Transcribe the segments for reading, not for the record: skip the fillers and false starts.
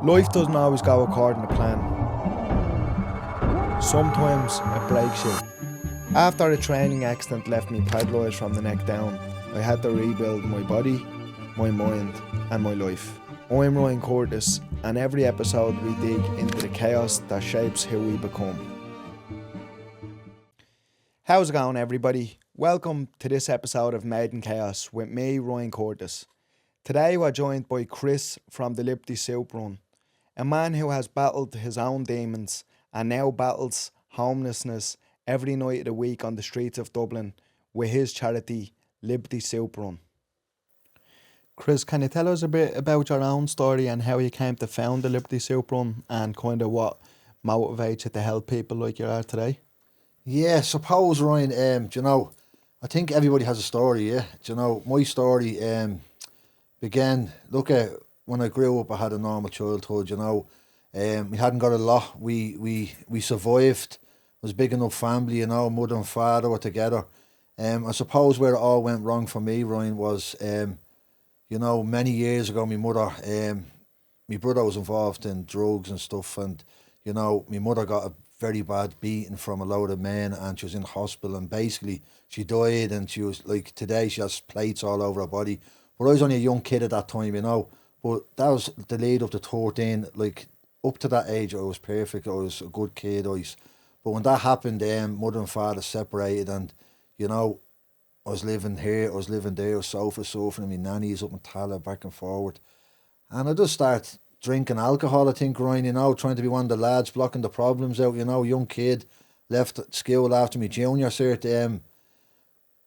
Life doesn't always go according to plan. Sometimes it breaks you. After a training accident left me paralysed from the neck down, I had to rebuild my body, my mind and my life. I'm Ryan Curtis, and every episode we dig into the chaos that shapes who we become. How's it going, everybody? Welcome to this episode of Made in Chaos with me, Ryan Curtis. Today we're joined by Chris from the Liberty Soup Run, a man who has battled his own demons and now battles homelessness every night of the week on the streets of Dublin with his charity, Liberty Soup Run. Chris, can you tell us a bit about your own story and how you came to found the Liberty Soup Run and kind of what motivates you to help people like you are today? Yeah, suppose, Ryan, I think everybody has a story, yeah. My story began, when I grew up, I had a normal childhood, we hadn't got a lot, we survived, it was a big enough family, mother and father were together. I suppose where it all went wrong for me, Ryan, was, many years ago, my brother was involved in drugs and stuff, and, my mother got a very bad beating from a load of men, and she was in hospital, and basically she died, and she was like, today she has plates all over her body. But I was only a young kid at that time, but that was the lead up to 13. Like, up to that age I was perfect, I was a good kid, but when that happened, mother and father separated, and I was living here, I was living there, I was sofa surfing, and my nannies up in Tala, back and forward, and I just started drinking alcohol, I think, Ryan, trying to be one of the lads, blocking the problems out, young kid, left school after my junior cert,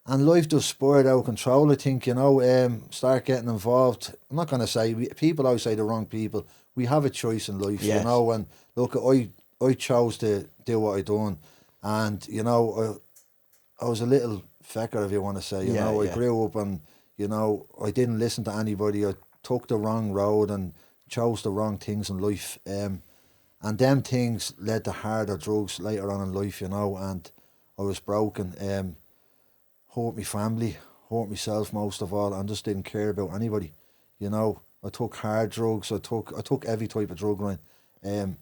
and life just spurred out of control, I think, start getting involved. I'm not going to say, people always say the wrong people, we have a choice in life, Yes. And look, I chose to do what I done, and, I was a little fecker, if you want to say, I grew up and, I didn't listen to anybody, I took the wrong road and chose the wrong things in life, and them things led to harder drugs later on in life, and I was broken, hurt my family, hurt myself most of all, and just didn't care about anybody, I took hard drugs, I took every type of drug, Ryan, and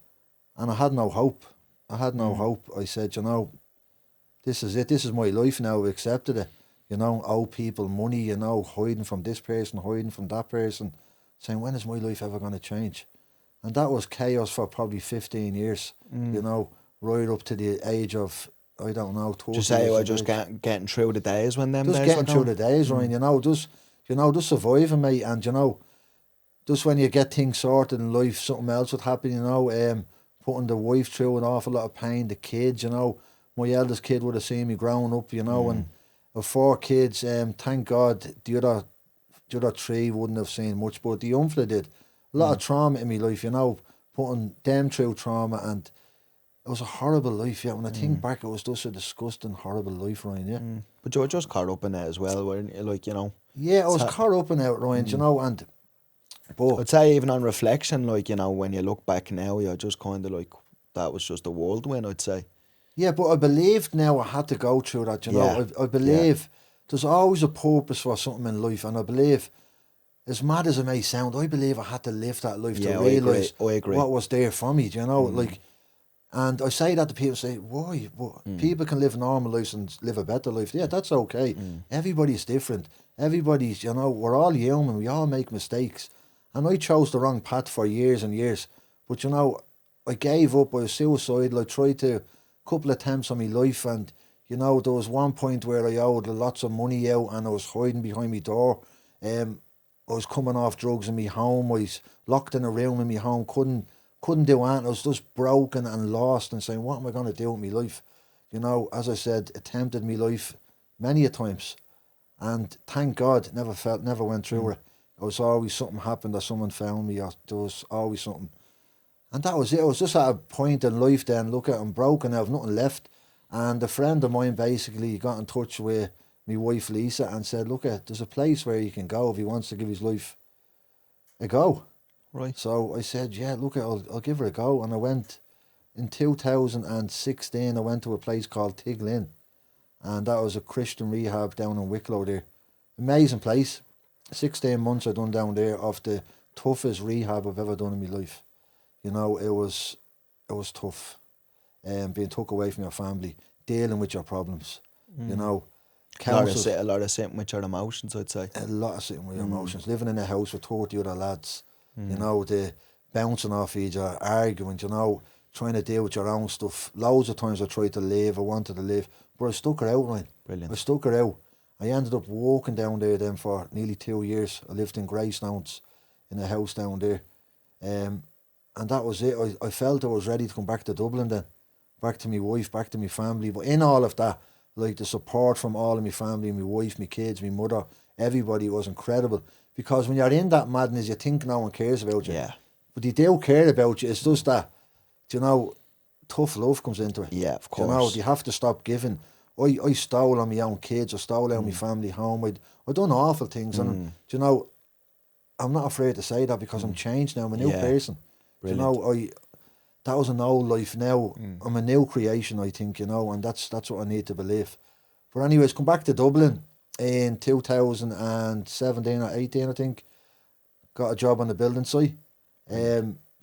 I had no hope, I said, this is it, this is my life now, I accepted it, owe people money, hiding from this person, hiding from that person, saying, when is my life ever going to change? And that was chaos for probably 15 years, right up to the age of, I don't know, 30 Just say, years. just getting through the days when them just days getting were through going. the days, Ryan, just surviving, mate, and, just when you get things sorted in life, something else would happen, putting the wife through an awful lot of pain, the kids, my eldest kid would have seen me growing up, and of 4 kids, thank God, the other 3 wouldn't have seen much, but the young fella did. A lot of trauma in my life, putting them through trauma, and it was a horrible life, yeah. When I think back, it was just a disgusting, horrible life, Ryan, yeah. But you were just caught up in it as well, weren't you, Yeah, I was caught up in it, Ryan, and... But I'd say even on reflection, when you look back now, you're just kind of like, that was just a whirlwind, I'd say. yeah, but I believed now I had to go through that, Yeah. I believe there's always a purpose for something in life, and I believe, as mad as it may sound, I believe I had to live that life to realise I agree. what was there for me, and I say that to people, say, why? But people can live normal lives and live a better life. Yeah, that's okay. Everybody's different. Everybody's, we're all human, we all make mistakes. And I chose the wrong path for years and years. But, I gave up, I was suicidal, I tried to, a couple of attempts on my life, and, there was one point where I owed lots of money out and I was hiding behind my door. I was coming off drugs in my home, I was locked in a room in my home, couldn't do anything, I was just broken and lost and saying, what am I going to do with my life? As I said, attempted my life many a times, and thank God, never went through it. There was always something happened, or someone found me, or there was always something. And that was it. I was just at a point in life then, look at, I'm broken, I have nothing left. And a friend of mine basically got in touch with my wife Lisa and said, look, there's a place where he can go if he wants to give his life a go. Right. So I said, yeah, look, I'll give her a go. And I went, in 2016, I went to a place called Tiglin. And that was a Christian rehab down in Wicklow there. Amazing place. 16 months I done down there of the toughest rehab I've ever done in my life. You know, it was tough. Being took away from your family, dealing with your problems. You know, councils, A lot of sitting with your emotions, I'd say. a lot of sitting with your emotions. Living in a house with 30 other lads. You know, the bouncing off each other, arguing. You know, trying to deal with your own stuff. Loads of times I tried to leave. I wanted to leave, but I stuck it out, Ryan. Brilliant. I stuck it out. I ended up walking down there then for nearly 2 years. I lived in Greystones in a house down there. And that was it. I felt I was ready to come back to Dublin then. Back to my wife, back to my family. But in all of that, like the support from all of my family, my wife, my kids, my mother, everybody was incredible. Because when you're in that madness, you think no one cares about you. Yeah. But they do care about you. It's just that, you know, tough love comes into it. Yeah, of course. You know, you have to stop giving. I stole on my own kids. I stole out my family home. I done awful things. And, you know, I'm not afraid to say that because I'm changed now. I'm a new person. Brilliant. You know, that was an old life. Now I'm a new creation, I think, you know, and that's what I need to believe. But anyways, come back to Dublin in 2017 or 18, I think. Got a job on the building site.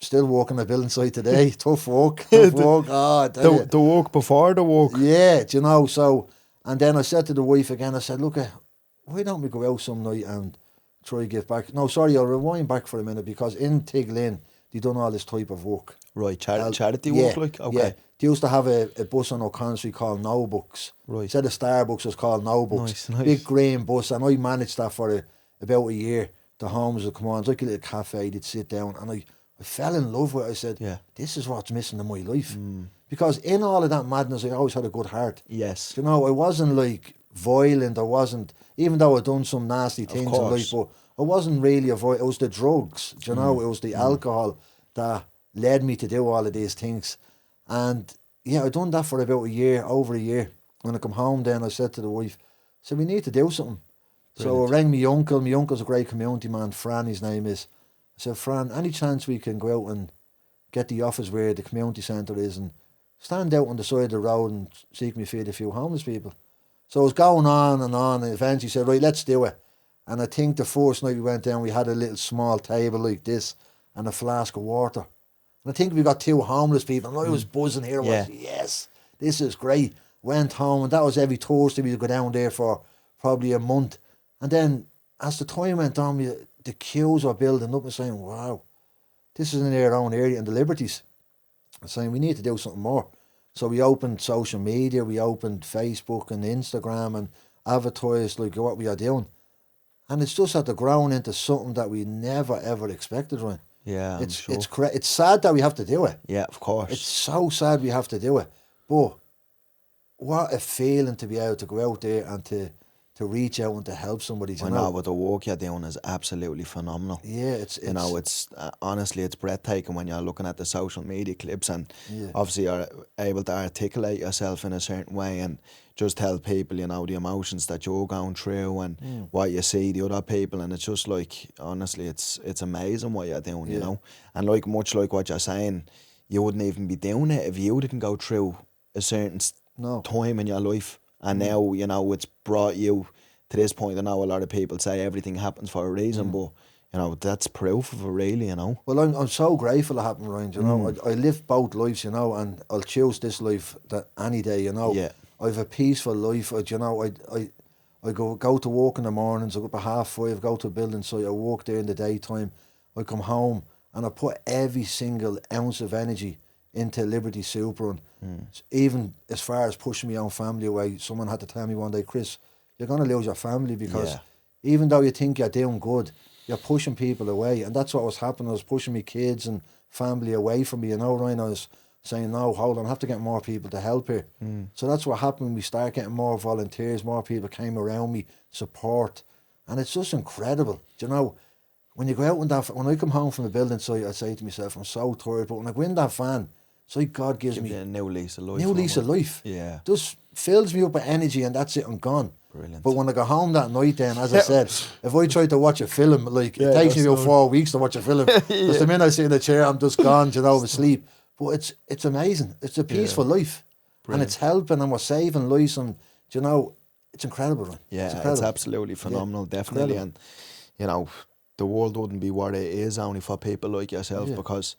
Still working on the building site today. Tough work. Tough work. Oh, The work before the work. yeah, do you know, so, and then I said to the wife again, I said, look, why don't we go out some night and try to give back? No, sorry, I'll rewind back for a minute, because in Tiglin, they done all this type of work. Right, charity work, like? Okay. Yeah, they used to have a bus on O'Connell Street called No Books. Right. Instead of Starbucks, it was called No Books. Nice. Big green bus, and I managed that for about a year. The homes would come on, it's like a little cafe, they'd sit down, and I fell in love with it. I said, this is what's missing in my life. Because in all of that madness, I always had a good heart. Yes. You know, I wasn't like violent, I wasn't, even though I'd done some nasty things in life, but I wasn't really it was the drugs, you know, it was the alcohol that led me to do all of these things. And yeah, I'd done that for about over a year. When I come home then, I said to the wife, I said, we need to do something. Brilliant. So I rang my uncle's a great community man, Fran his name is. I said, Fran, any chance we can go out and get the office where the community centre is and stand out on the side of the road and seek me feed a few homeless people? So it was going on, and eventually said, right, let's do it. And I think the first night we went down, we had a little small table like this and a flask of water. And I think we got 2 homeless people, and I was buzzing here. I was, yes, this is great. Went home, and that was every Thursday. We'd go down there for probably a month. And then as the time went on, the queues were building up and saying, wow, this is in our own area, in the Liberties. And saying, we need to do something more. So we opened social media, we opened Facebook and Instagram and advertised like what we are doing. And it's just had to grow into something that we never ever expected, right? Yeah, I'm sure. It's sad that we have to do it. Yeah, of course. It's so sad we have to do it. But what a feeling to be able to go out there and to reach out and to help somebody. I know, but the work you're doing is absolutely phenomenal. Yeah, it's you know, it's honestly, it's breathtaking when you're looking at the social media clips, and obviously you're able to articulate yourself in a certain way and just tell people, you know, the emotions that you're going through and what you see the other people, and it's just like, honestly, it's amazing what you're doing, you know. And like, much like what you're saying, you wouldn't even be doing it if you didn't go through a certain time in your life. And now, you know, it's brought you to this point. I know a lot of people say everything happens for a reason, but, you know, that's proof of it, really, you know. Well, I'm so grateful it happened, Ryan, you know. I live both lives, you know, and I'll choose this life that any day, you know. Yeah. I have a peaceful life. You know, I go to work in the mornings, I go up at 5:30, go to a building site, I work there in the daytime. I come home and I put every single ounce of energy into Liberty Super, and even as far as pushing my own family away. Someone had to tell me one day, Chris, you're going to lose your family, because even though you think you're doing good, you're pushing people away. And that's what was happening. I was pushing my kids and family away from me, you know, Ryan. I was saying, no, hold on, I have to get more people to help here. So that's what happened. We started getting more volunteers, more people came around me, support, and it's just incredible. Do you know, when you go out in that, when I come home from the building site, I say to myself, I'm so tired, but when I go in that van, it's like God gives me a new lease of life. New lease of life. Yeah. Just fills me up with energy, and that's it, I'm gone. Brilliant. But when I go home that night then, as I said, if I try to watch a film, like, it takes me about 4 weeks to watch a film. Because the minute I sit in the chair, I'm just gone, you know, asleep. But it's amazing. It's a peaceful life. Brilliant. And it's helping, and we're saving lives, and, you know, it's incredible, right? Yeah, it's absolutely phenomenal, definitely. Incredible. And, you know, the world wouldn't be what it is only for people like yourself, because,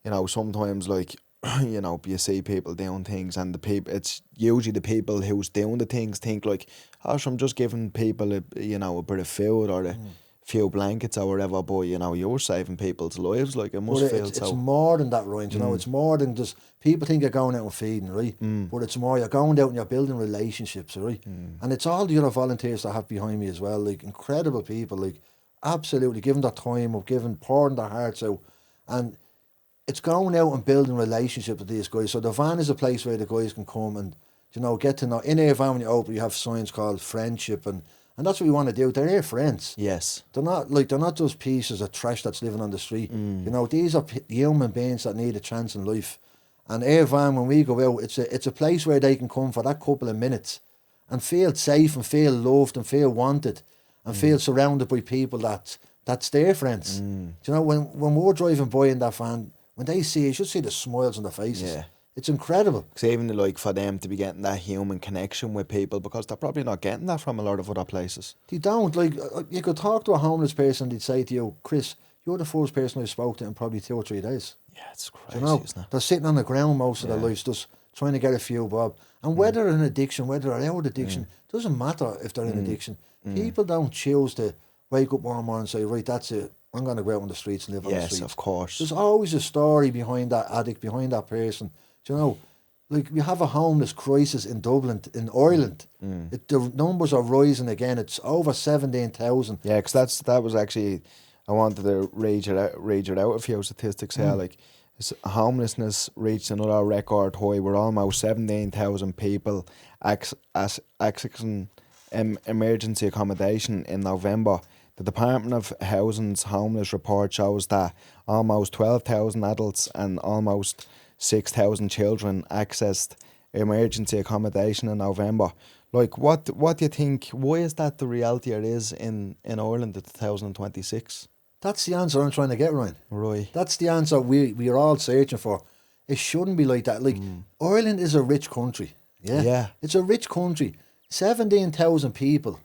you know, sometimes like, you know, you see people doing things, and it's usually the people who's doing the things think like, oh, so I'm just giving people a bit of food or a few blankets or whatever, but you know, you're saving people's lives. Like, it But must feel it's so. more than that, Ryan. You know, it's more than just people think you're going out and feeding, right? But it's more you're going out and you're building relationships, right? And it's all the other volunteers that I have behind me as well, like incredible people, like absolutely giving their time up, pouring their hearts out, and it's going out and building relationships with these guys. So the van is a place where the guys can come and, you know, get to know. In our van when you open, you have signs called friendship, and that's what we want to do. They're our friends. Yes. They're not just pieces of trash that's living on the street. You know, these are human beings that need a chance in life. And our van, when we go out, it's a place where they can come for that couple of minutes and feel safe and feel loved and feel wanted and feel surrounded by people that's their friends. Do you know, when we're driving by in that van, when they see, you should see the smiles on their faces. Yeah. It's incredible. Because even like for them to be getting that human connection with people, because they're probably not getting that from a lot of other places. They don't. Like, you could talk to a homeless person, they'd say to you, Chris, you're the first person I spoke to in probably 2 or 3 days. Yeah, it's crazy, You know, isn't it? they're sitting on the ground most of their lives, just trying to get a few bob. And whether in addiction, whether they're out of addiction, doesn't matter if they're in addiction. People don't choose to wake up one morning and say, right, that's it, I'm going to go out on the streets and live on the streets. Yes, of course. There's always a story behind that addict, behind that person. Do you know, like, we have a homeless crisis in Dublin, in Ireland. The numbers are rising again. It's over 17,000. Yeah, because that was actually, I wanted to read it out a few statistics here. Like, homelessness reached another record high with almost 17,000 people accessing emergency accommodation in November. The Department of Housing's homeless report shows that almost 12,000 adults and almost 6,000 children accessed emergency accommodation in November. Like, what do you think? Why is that the reality it is in Ireland in 2026? That's the answer I'm trying to get, Ryan. Right. That's the answer we are all searching for. It shouldn't be like that. Like, Ireland is a rich country. Yeah. Yeah. It's a rich country. 17,000 people.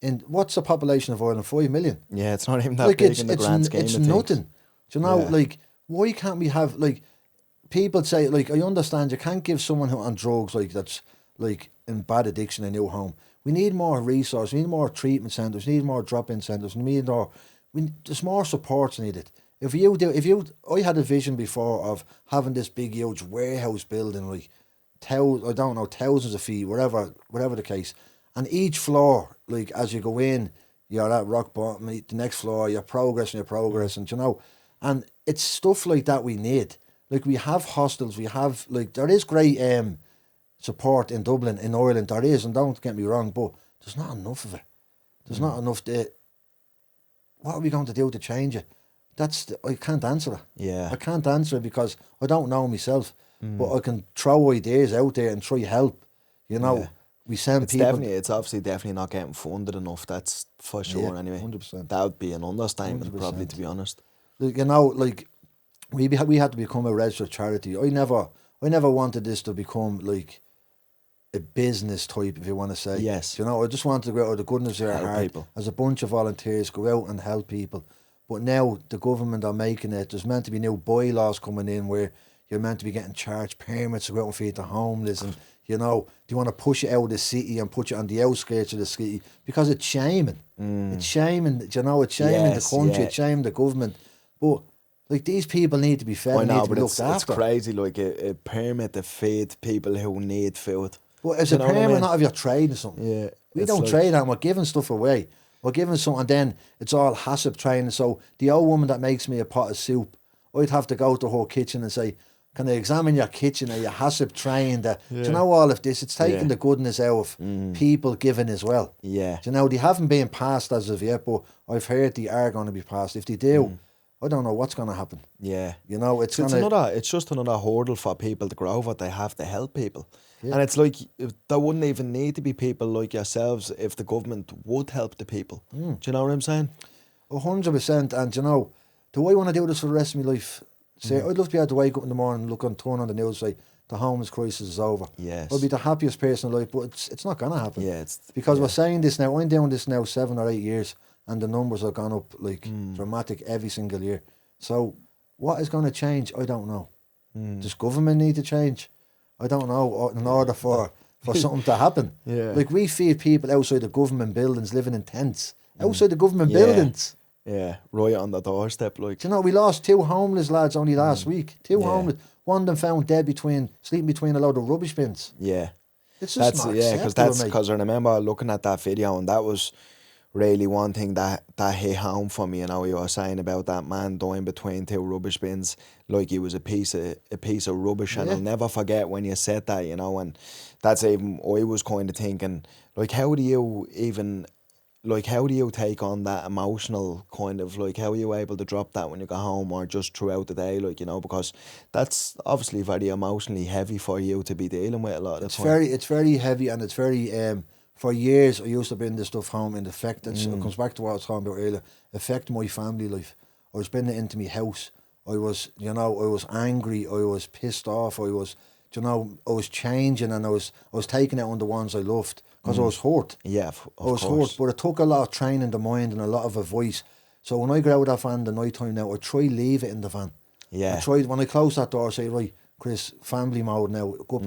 And what's the population of Ireland? 5 million. Yeah, it's not even that Like, big in the grand scheme it's of things. nothing. Do you know, Yeah. like, why can't we have, like, people say, like, I understand you can't give someone who on drugs, like, that's, like, in bad addiction a new home. We need more resources. We need more treatment centres. We need more drop-in centres. There's more supports needed. I had a vision before of having this big, huge warehouse building, like, thousands of feet, whatever the case. And each floor, like, as you go in, you're at rock bottom. The next floor, you're progressing, and you know, and it's stuff like that we need. Like, we have hostels, we have, like, there is great support in Dublin, in Ireland, there is, and don't get me wrong, but there's not enough of it. There's not enough to. What are we going to do to change it? I can't answer it. Yeah. I can't answer it because I don't know myself, but I can throw ideas out there and try help. You know. Yeah. We send It's people. it's obviously definitely not getting funded enough. That's for sure. Yeah, Anyway, 100%. that would be an understatement, 100%. probably, to be honest. Like, you know, like, we had to become a registered charity. I never wanted this to become like a business type, if you want to say. Yes. You know, I just wanted to go out of the goodness of our Help heart people. as a bunch of volunteers, go out and help people. But now the government are making it. There's meant to be new bylaws coming in where you're meant to be getting charged permits to go out and feed the homeless, and, you know, do you want to push it out of the city and put it on the outskirts of the city because it's shaming. It's shaming. You know, it's shaming Yes, the country. yeah. It's shaming the government. But, like, these people need to be fed. I Need know, to be but looked it's after. crazy, like a permit to feed people who need food. But it's Do a you know what I permit, mean? not if you're trading something. Yeah, We it's don't like- trade that. We're giving stuff away. We're giving something, and then it's all HACCP training. So the old woman that makes me a pot of soup, I'd have to go to her kitchen and say, can I examine your kitchen? Are you HACCP trained? Do you know all of this? It's taking Yeah. the goodness out of people giving as well. Yeah. Do you know, they haven't been passed as of yet, but I've heard they are going to be passed. If they do, I don't know what's going to happen. Yeah. You know, it's So going to... it's just another hurdle for people to grow over. They have to help people. Yeah. And it's like, there wouldn't even need to be people like yourselves if the government would help the people. Do you know what I'm saying? 100%. And, you know, do I want to do this for the rest of my life? Say, I'd love to be able to wake up in the morning, turn on the news, say, the homeless crisis is over. Yes. I'll be the happiest person alive, but it's not going to happen. Yeah, Because we're saying this now, I'm doing this now 7 or 8 years, and the numbers have gone up, like, dramatic every single year. So What is going to change? I don't know. Does government need to change? I don't know. In order for something to happen. Yeah. Like, we feed people outside the government buildings living in tents. Outside the government buildings. Yeah, right on the doorstep, like. Do you know, we lost 2 homeless lads only last week. 2 Yeah. homeless. One of them found dead sleeping between a load of rubbish bins. Yeah. It's just not acceptable, mate. Because I remember looking at that video, and that was really one thing that hit home for me. You know, you were saying about that man dying between 2 rubbish bins, like he was a piece of rubbish. And I'll never forget when you said that. You know, and that's even I was kind of thinking, like, how do you take on that emotional kind of, like, how are you able to drop that when you go home or just throughout the day, like, you know, because that's obviously very emotionally heavy for you to be dealing with a lot of the time. It's very heavy, and it's very, for years I used to bring this stuff home, and it comes back to what I was talking about earlier, affect my family life. I was bringing it into my house. I was angry, I was pissed off, I was changing, and I was taking it on the ones I loved, because I was hurt. Yeah, I was hurt, but it took a lot of training the mind and a lot of advice. So when I get out of that van the night time now, I try leave it in the van. Yeah. I tried, when I close that door, I say, right, Chris, family mode now, go up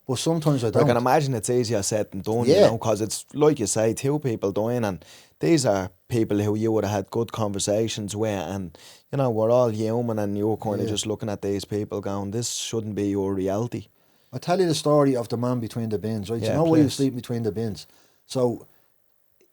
but sometimes I don't. I can imagine it's easier said than done, Yeah. you know, because it's, like you say, 2 people dying, and these are people who you would have had good conversations with, and, you know, we're all human, and you're kind of just looking at these people going, this shouldn't be your reality. I'll tell you the story of the man between the bins, right? Yeah, you know why he was please. sleeping between the bins? So,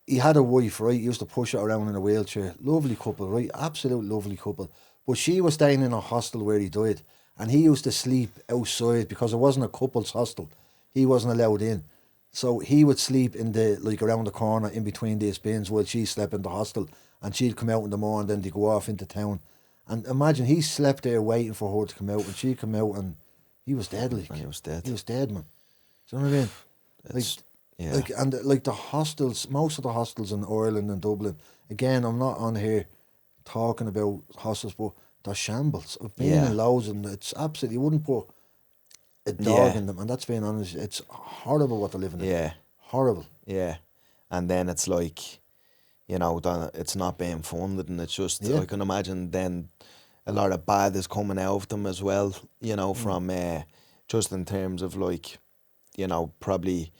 he had a wife, right? He used to push her around in a wheelchair. Lovely couple, right? Absolute lovely couple. But she was staying in a hostel where he died, and he used to sleep outside because it wasn't a couple's hostel. He wasn't allowed in. So he would sleep in the, like, around the corner in between these bins while she slept in the hostel, and she'd come out in the morning, then they'd go off into town. And imagine, he slept there waiting for her to come out, and she'd come out, and he was dead, like. He was dead. He was dead, man. Do you know what I mean? Like the hostels, most of the hostels in Ireland and Dublin, again, I'm not on here talking about hostels, but they're shambles. I've been in loads of them. It's absolutely, you wouldn't put a dog in them, and that's being honest. It's horrible what they're living in. Yeah. Horrible. Yeah. And then it's like, you know, it's not being funded, and it's just, I can imagine then a lot of bad is coming out of them as well, you know, from just in terms of, like, you know, probably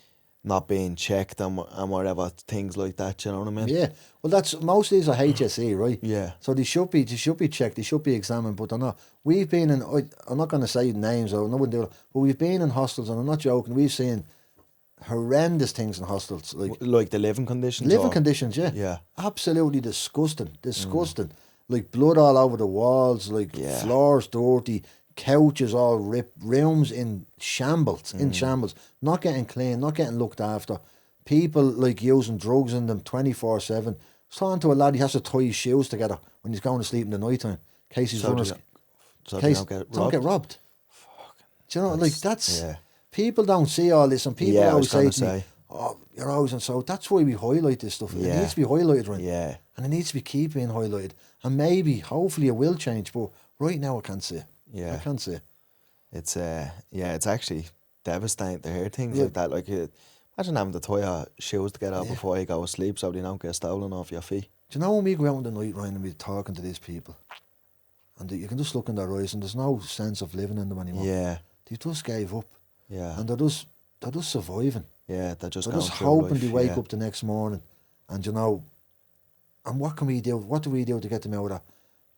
not being checked and whatever, things like that, you know what I mean? Yeah. Well, that's, most of these are HSE, right? Yeah. So they should be checked, they should be examined, but they're not. We've been in, I'm not going to say names, or no one do it, but we've been in hostels, and I'm not joking, we've seen horrendous things in hostels. Like the living conditions? Living conditions, yeah. Yeah. Absolutely disgusting. Like blood all over the walls, like floors dirty, couches all ripped, rooms in shambles, not getting clean, not getting looked after. People, like, using drugs in them 24/7. I was talking to a lad, he has to tie his shoes together when he's going to sleep in the night time, in case he's don't get robbed. Do you know, like, that's, people don't see all this, and people always say to me, oh, you're always, and so that's why we highlight this stuff. It needs to be highlighted, right? Yeah. And it needs to be keep being highlighted. And maybe, hopefully it will change, but right now I can't see it. Yeah. I can't see it. It's it's actually devastating to hear things like that. Like, imagine having to tie your shoes together before you go to sleep so they don't get stolen off your feet. Do you know when we go out in the night, Ryan, and we're talking to these people, and you can just look in their eyes, and there's no sense of living in them anymore. Yeah. They just gave up. Yeah. And they're just surviving. Yeah, they're just hoping they wake up the next morning, and, you know, and what can we do? What do we do to get them out of that?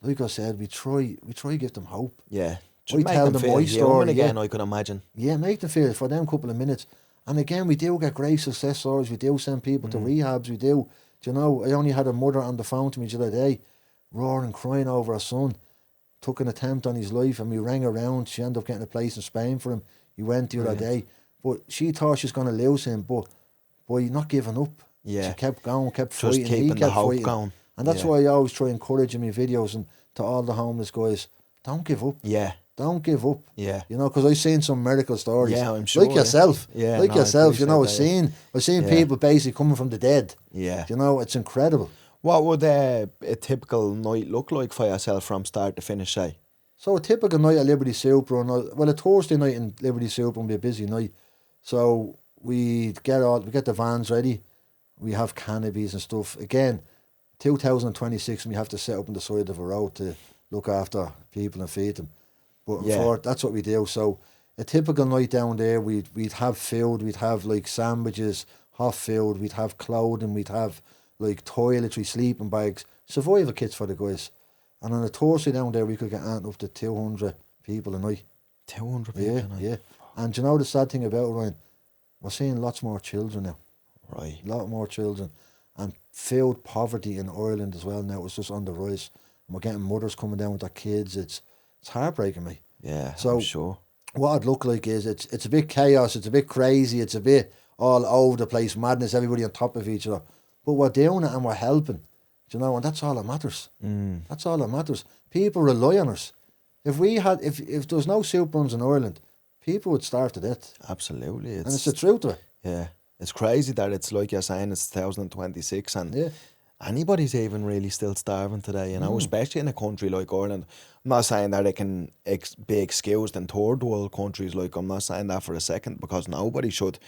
Like I said, we try to give them hope. Yeah. I tell them my story again, I could imagine. Yeah, make them feel it for them couple of minutes. And again, we do get great success stories. We do send people to rehabs. We do. Do you know, I only had a mother on the phone to me the other day, roaring, crying over her son. Took an attempt on his life, and we rang around. She ended up getting a place in Spain for him. He went the other day. But she thought she was going to lose him, but by not giving up. Yeah. She kept going, kept Just fighting. keeping He kept the hope fighting. going. And that's why I always try and encourage in my videos and to all the homeless guys, don't give up. Yeah. Don't give up. Yeah. You know, because I've seen some miracle stories. Yeah, I'm sure. Like yourself. Yeah. Like yourself, you know, I've that, seen people basically coming from the dead. Yeah. You know, it's incredible. What would a typical night look like for yourself from start to finish, say? So a typical night at Liberty Super, a Thursday night in Liberty Super will be a busy night. So we get the vans ready. We have canopies and stuff. Again, 2026, we have to set up on the side of a road to look after people and feed them. But Yeah. that's what we do. So a typical night down there, we'd have food, we'd have like sandwiches, hot food, we'd have clothing, we'd have like toiletry, sleeping bags, survival kits for the guys. And on a Thursday down there, we could get up to 200 people a night. 200 people Yeah, a night. yeah. And you know the sad thing about it, Ryan? We're seeing lots more children now. Right. A lot more children. And food poverty in Ireland as well now. It's just on the rise. And we're getting mothers coming down with their kids. It's heartbreaking, me. Yeah, So I'm sure. what it'd look like is it's a bit chaos, it's a bit crazy, it's a bit all over the place, madness, everybody on top of each other. But we're doing it and we're helping. Do you know, and that's all that matters. That's all that matters. People rely on us. If there was no soup runs in Ireland, people would starve to death. Absolutely. And it's the truth of it. Yeah. It's crazy that it's like you're saying, it's 2026 and Yeah. anybody's even really still starving today, you know, especially in a country like Ireland. I'm not saying that it can be excused in third world countries, like I'm not saying that for a second, because nobody should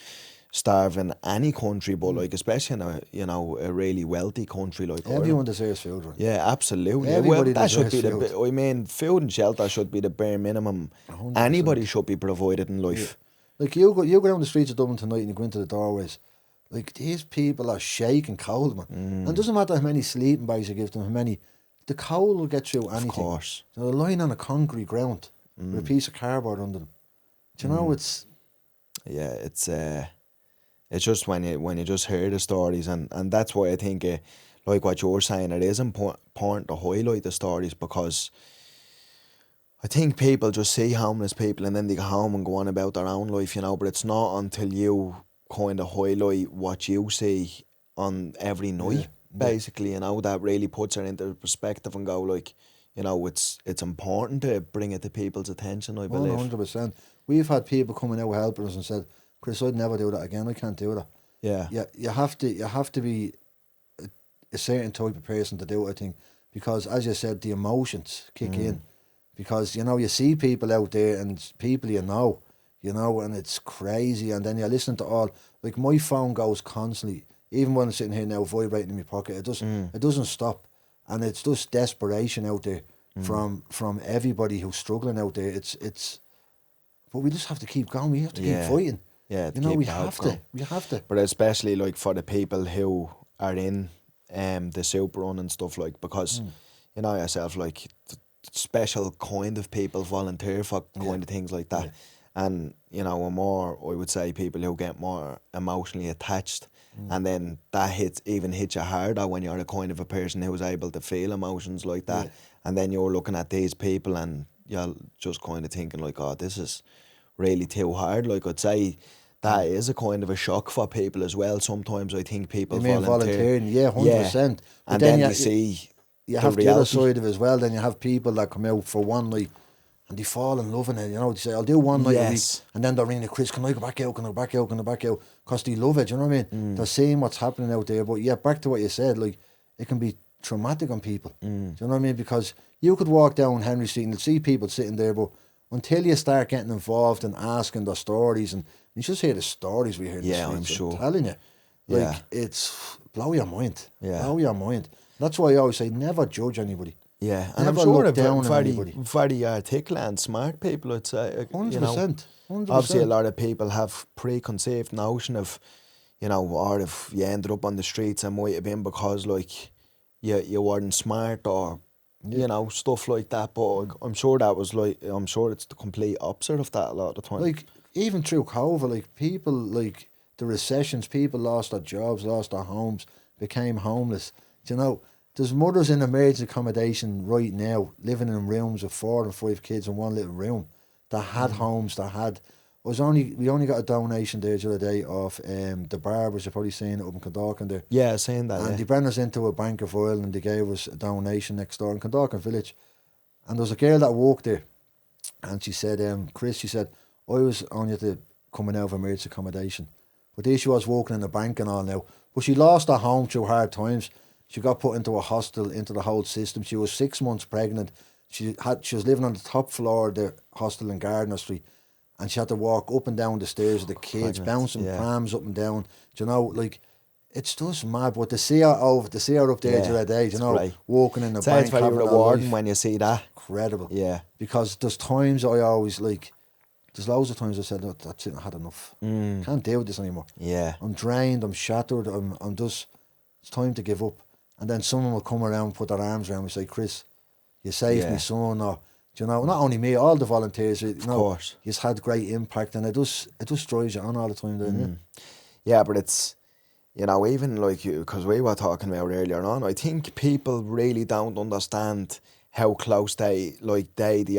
starve in any country, but like especially in a, you know, a really wealthy country like Everyone Ireland. deserves food, right? Yeah, absolutely. Everybody Well, that should be deserves I mean, food and shelter should be the bare minimum 100%. anybody should be provided in life. Like you go down the streets of Dublin tonight and you go into the doorways, like these people are shaking cold, man. And it doesn't matter how many sleeping bags you give them, the cold will get through anything. Of course. So they're lying on a concrete ground with a piece of cardboard under them. Do you know it's Yeah, it's just when you just hear the stories, and that's why I think, like what you're saying, it is important to highlight the stories, because I think people just see homeless people and then they go home and go on about their own life, you know, but it's not until you kind of highlight what you see on every night, basically, you know, that really puts it into perspective and go like, you know, it's important to bring it to people's attention, I believe. 100%. We've had people coming out helping us and said, Chris, I'd never do that again. I can't do that. Yeah. You have to be a certain type of person to do it, I think, because as you said, the emotions kick in. Because, you know, you see people out there and people you know, and it's crazy. And then you listen to all, like my phone goes constantly, even when I'm sitting here now vibrating in my pocket, it doesn't stop. And it's just desperation out there from everybody who's struggling out there. But we just have to keep going. We have to keep fighting. Yeah, you know, we have to. But especially like for the people who are in the soup run and stuff, like, because you know yourself, like special kind of people volunteer for kind of things like that. And you know, more, I would say, people who get more emotionally attached, and then that hits you harder when you're a kind of a person who's able to feel emotions like that. And then you're looking at these people and you're just kind of thinking like, oh, this is really too hard. Like, I'd say that is a kind of a shock for people as well. Sometimes I think people volunteering, 100%. But and then you see you have the other side of it as well. Then you have people that come out for one night and they fall in love in it. You know, they say, I'll do one night a week. And then they're ringing, Chris, can I go back out? Can I go back out? Can I go back out? Because they love it, you know what I mean? They're seeing what's happening out there. But yeah, back to what you said, like, it can be traumatic on people. Do you know what I mean? Because you could walk down Henry Street and you'll see people sitting there, but until you start getting involved and asking their stories, and you just hear the stories we hear in the streets, I'm sure. I'm telling you. Like, it's blow your mind. Yeah. Blow your mind. That's why I always say, never judge anybody. Yeah, and Never I'm sure look down they're on anybody. very articulate and smart people, I'd say. 100%. You know, 100%. obviously a lot of people have preconceived notion of, you know, or if you ended up on the streets, it might have been because, like, you weren't smart or, you know, stuff like that. But I'm sure it's the complete opposite of that a lot of the time. Like, even through COVID, like, people, like, the recessions, people lost their jobs, lost their homes, became homeless. Do you know, there's mothers in emergency accommodation right now, living in rooms with 4 and 5 kids in one little room, that had homes, we only got a donation there the other day of the barbers, you're probably seeing it up in Condorcan there. Yeah, saying that, And they brought us into a Bank of Oil and they gave us a donation next door in Condorcan Village. And there was a girl that worked there, and she said, Chris, she said, I was only to coming out of emergency accommodation. But there she was working in a bank and all now. But she lost her home through hard times. She got put into a hostel, into the whole system. She was 6 months pregnant. She was living on the top floor of the hostel in Gardner Street, and she had to walk up and down the stairs with the kids, bouncing prams up and down. Do you know, like, It's just mad, but to see her up there to that age, you it's know, great. walking in the So it's bank, very having her rewarding life, when you see that. incredible. Yeah. Because there's times I always like, there's loads of times I said, look, that's it, I had enough. Can't deal with this anymore. Yeah. I'm drained, I'm shattered, I'm just, it's time to give up. And then someone will come around, put their arms around me and say, Chris, you saved me, son, or, do you know, not only me, all the volunteers, you know, course. he's had great impact, and it just drives you on all the time, doesn't it? Yeah, but it's, you know, even like you, because we were talking about earlier on, I think people really don't understand how close they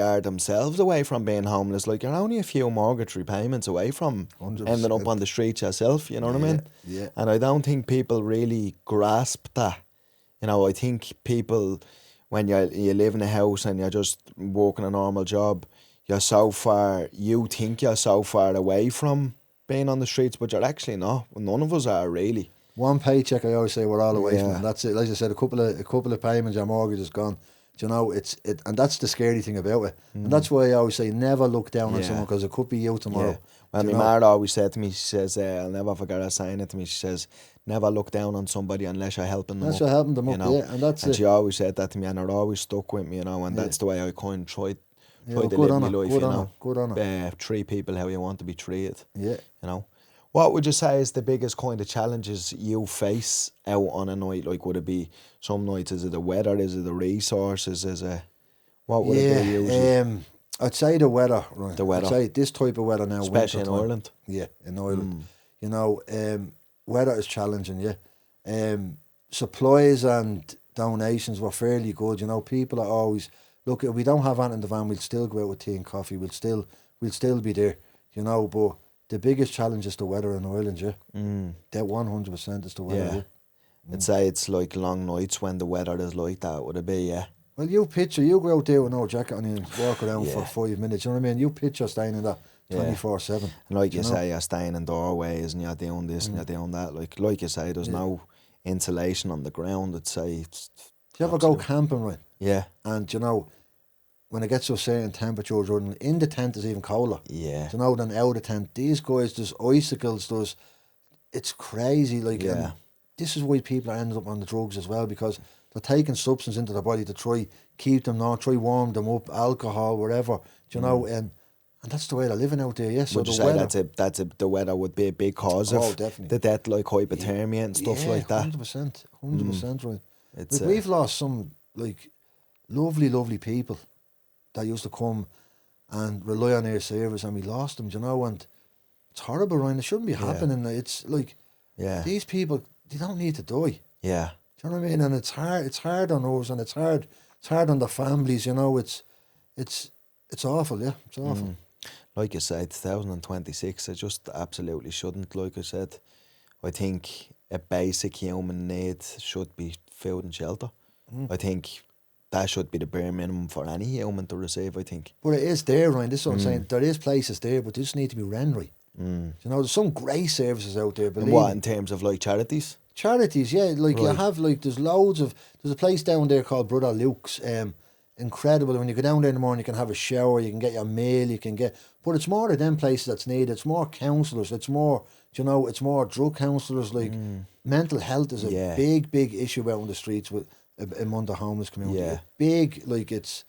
are themselves away from being homeless. Like, you're only a few mortgage repayments away from 100%. ending up on the streets yourself, you know what I mean? Yeah. And I don't think people really grasp that. You know, I think people, when you live in a house and you're just working a normal job, you think you're so far away from being on the streets, but you're actually not. None of us are, really. One paycheck, I always say, we're all away from, Yeah. and that's it. Like I said, a couple of payments, your mortgage is gone. Do you know, and that's the scary thing about it. And that's why I always say, never look down on Yeah. someone, because it could be you tomorrow. Yeah. Well, Do my you know? mother always said to me, she says, I'll never forget her saying it to me. She says, never look down on somebody unless you're helping them That's up. what helping them you up, know? yeah, and that's And it. she always said that to me, and it always stuck with me, you know, and that's the way I kind of tried Yeah, to good live on my her, life, good you on her, know. good on her. Treat people how you want to be treated, Yeah. you know. What would you say is the biggest kind of challenges you face out on a night? Like, would it be some nights, is it the weather, is it the resources, what would it be usually? Yeah, I'd say the weather, right? The weather. I'd say this type of weather now, Especially in winter time. Ireland. Yeah, in Ireland. You know, weather is challenging, yeah. Supplies and donations were fairly good. You know, people are always, look, if we don't have anything in the van, we'll still go out with tea and coffee. We'll still be there, you know, but the biggest challenge is the weather in Ireland, yeah. That 100% is the weather, yeah. I'd say it's like long nights when the weather is like that, would it be, yeah? Well, you go out there with no jacket on and walk around Yeah. for 5 minutes, you know what I mean? You picture staying in that 24/7. And like you know? say, you're staying in doorways and you're doing this and you're doing that. Like you say, there's no insulation on the ground. I'd say it's Do you ever go camping, right? yeah. And, you know, when it gets to a certain temperature, Jordan, in the tent is even colder. Yeah. Do you know, than out of the tent. These guys, there's icicles, it's crazy. Like, and this is why people are ending up on the drugs as well, because they're taking substance into their body to try keep them down, try warm them up, alcohol, whatever. Do you know, and that's the way they're living out there. Yes, Would you say the weather would be a big cause of definitely. the death, like hypothermia and stuff like that? 100%, right. It's Like, we've lost some like lovely people that used to come and rely on our service, and we lost them. Do you know, and it's horrible, Ryan. It shouldn't be happening. It's like these people, they don't need to die. Yeah. Do you know what I mean? And it's hard on us, and it's hard on the families. You know, it's awful. Yeah, it's awful. Like you said, 2026, it just absolutely shouldn't. Like I said, I think a basic human need should be food and shelter. I think that should be the bare minimum for any human to receive, I think. But it is there, Ryan. This is what I'm saying. There is places there, but they just need to be run right. You know, there's some great services out there. And what, in terms of like charities? Charities, yeah. Like you have, like, there's a place down there called Brother Luke's. Incredible. When you go down there in the morning, you can have a shower, you can get your meal, but it's more of them places that's needed. It's more counsellors. It's more, you know, it's more drug counsellors. Like, mental health is a big issue out on the streets among the homeless community. Yeah. Big, like, it's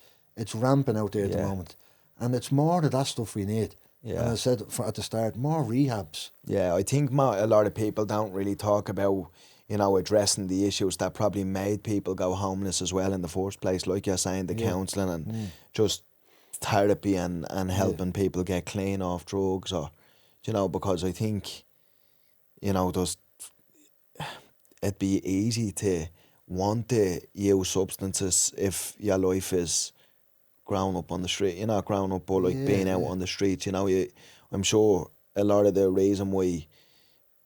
rampant out there at the moment, and it's more of that stuff we need. Yeah. And I said at the start, more rehabs. Yeah, I think a lot of people don't really talk about, you know, addressing the issues that probably made people go homeless as well in the first place. Like you're saying, the counselling and just therapy and helping people get clean off drugs, or, you know, because I think, you know, it'd be easy to want to use substances if your life is grown up on the street. You're not grown up, but like being out on the streets, you know, I'm sure a lot of the reason why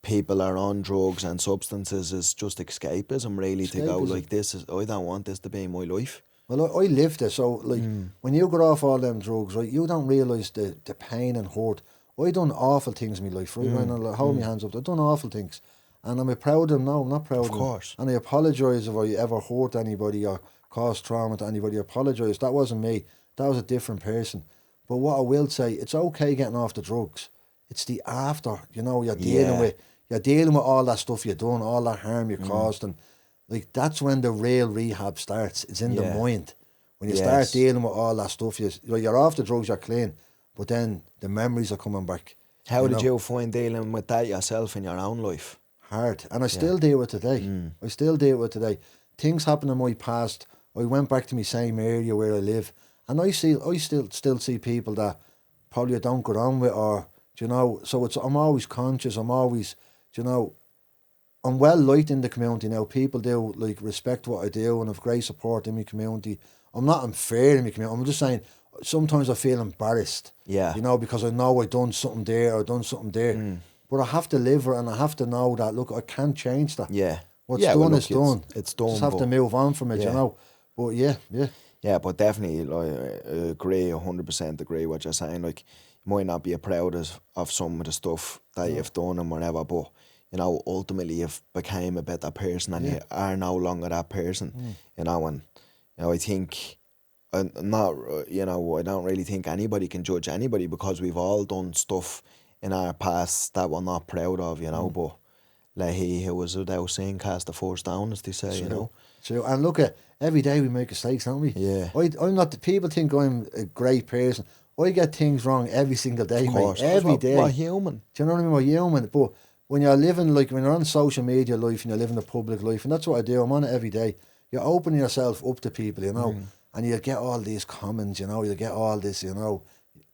people are on drugs and substances is just escapism, really, to go like, I don't want this to be my life. Well, I lived it, so like when you got off all them drugs, right, you don't realise the pain and hurt. I done awful things in my life, right? And I'll hold my hands up. I've done awful things, and I'm proud of them. No, I'm not proud of them. Of course. And I apologise if I ever hurt anybody or caused trauma to anybody. I apologise. That wasn't me. That was a different person. But what I will say, it's okay getting off the drugs. It's the after, you know, you're dealing with. you're dealing with all that stuff you've done, all that harm you caused, and like that's when the real rehab starts. It's in the mind. When you start dealing with all that stuff, you're off the drugs, you're clean, but then the memories are coming back. How did you find dealing with that yourself in your own life? Hard, and I still deal with it today. I still deal with it today. Things happen in my past. I went back to my same area where I live, and I still see people that probably I don't get on with, or you know. So I'm always conscious. I'm always, you know, I'm well liked in the community now. People do like respect what I do, and have great support in my community. I'm not unfair in my community. I'm just saying sometimes I feel embarrassed. Yeah. You know, because I know I done something there or done something there, but I have to live it, and I have to know that look, I can't change that. Yeah. What's done is done. It's done. Just have to move on from it, you know. But yeah. Yeah, but definitely, like, I agree, 100% agree what you're saying. Like, you might not be proud of some of the stuff that you've done and whatever, but, you know, ultimately you've become a better person, and you are no longer that person, you know, and, you know, I think, I'm not, you know, I don't really think anybody can judge anybody, because we've all done stuff in our past that we're not proud of, you know, but let he who was without sin cast the first stone, as they say, you know. True. And look at every day we make mistakes, don't we? Yeah. I'm not. People think I'm a great person. I get things wrong every single day, Of course, mate. Every day. We're human. Do you know what I mean? We're human. But when you're living, like when you're on social media life and you're living the public life, and that's what I do. I'm on it every day. You're opening yourself up to people, you know, and you get all these comments, you know. You get all this, you know.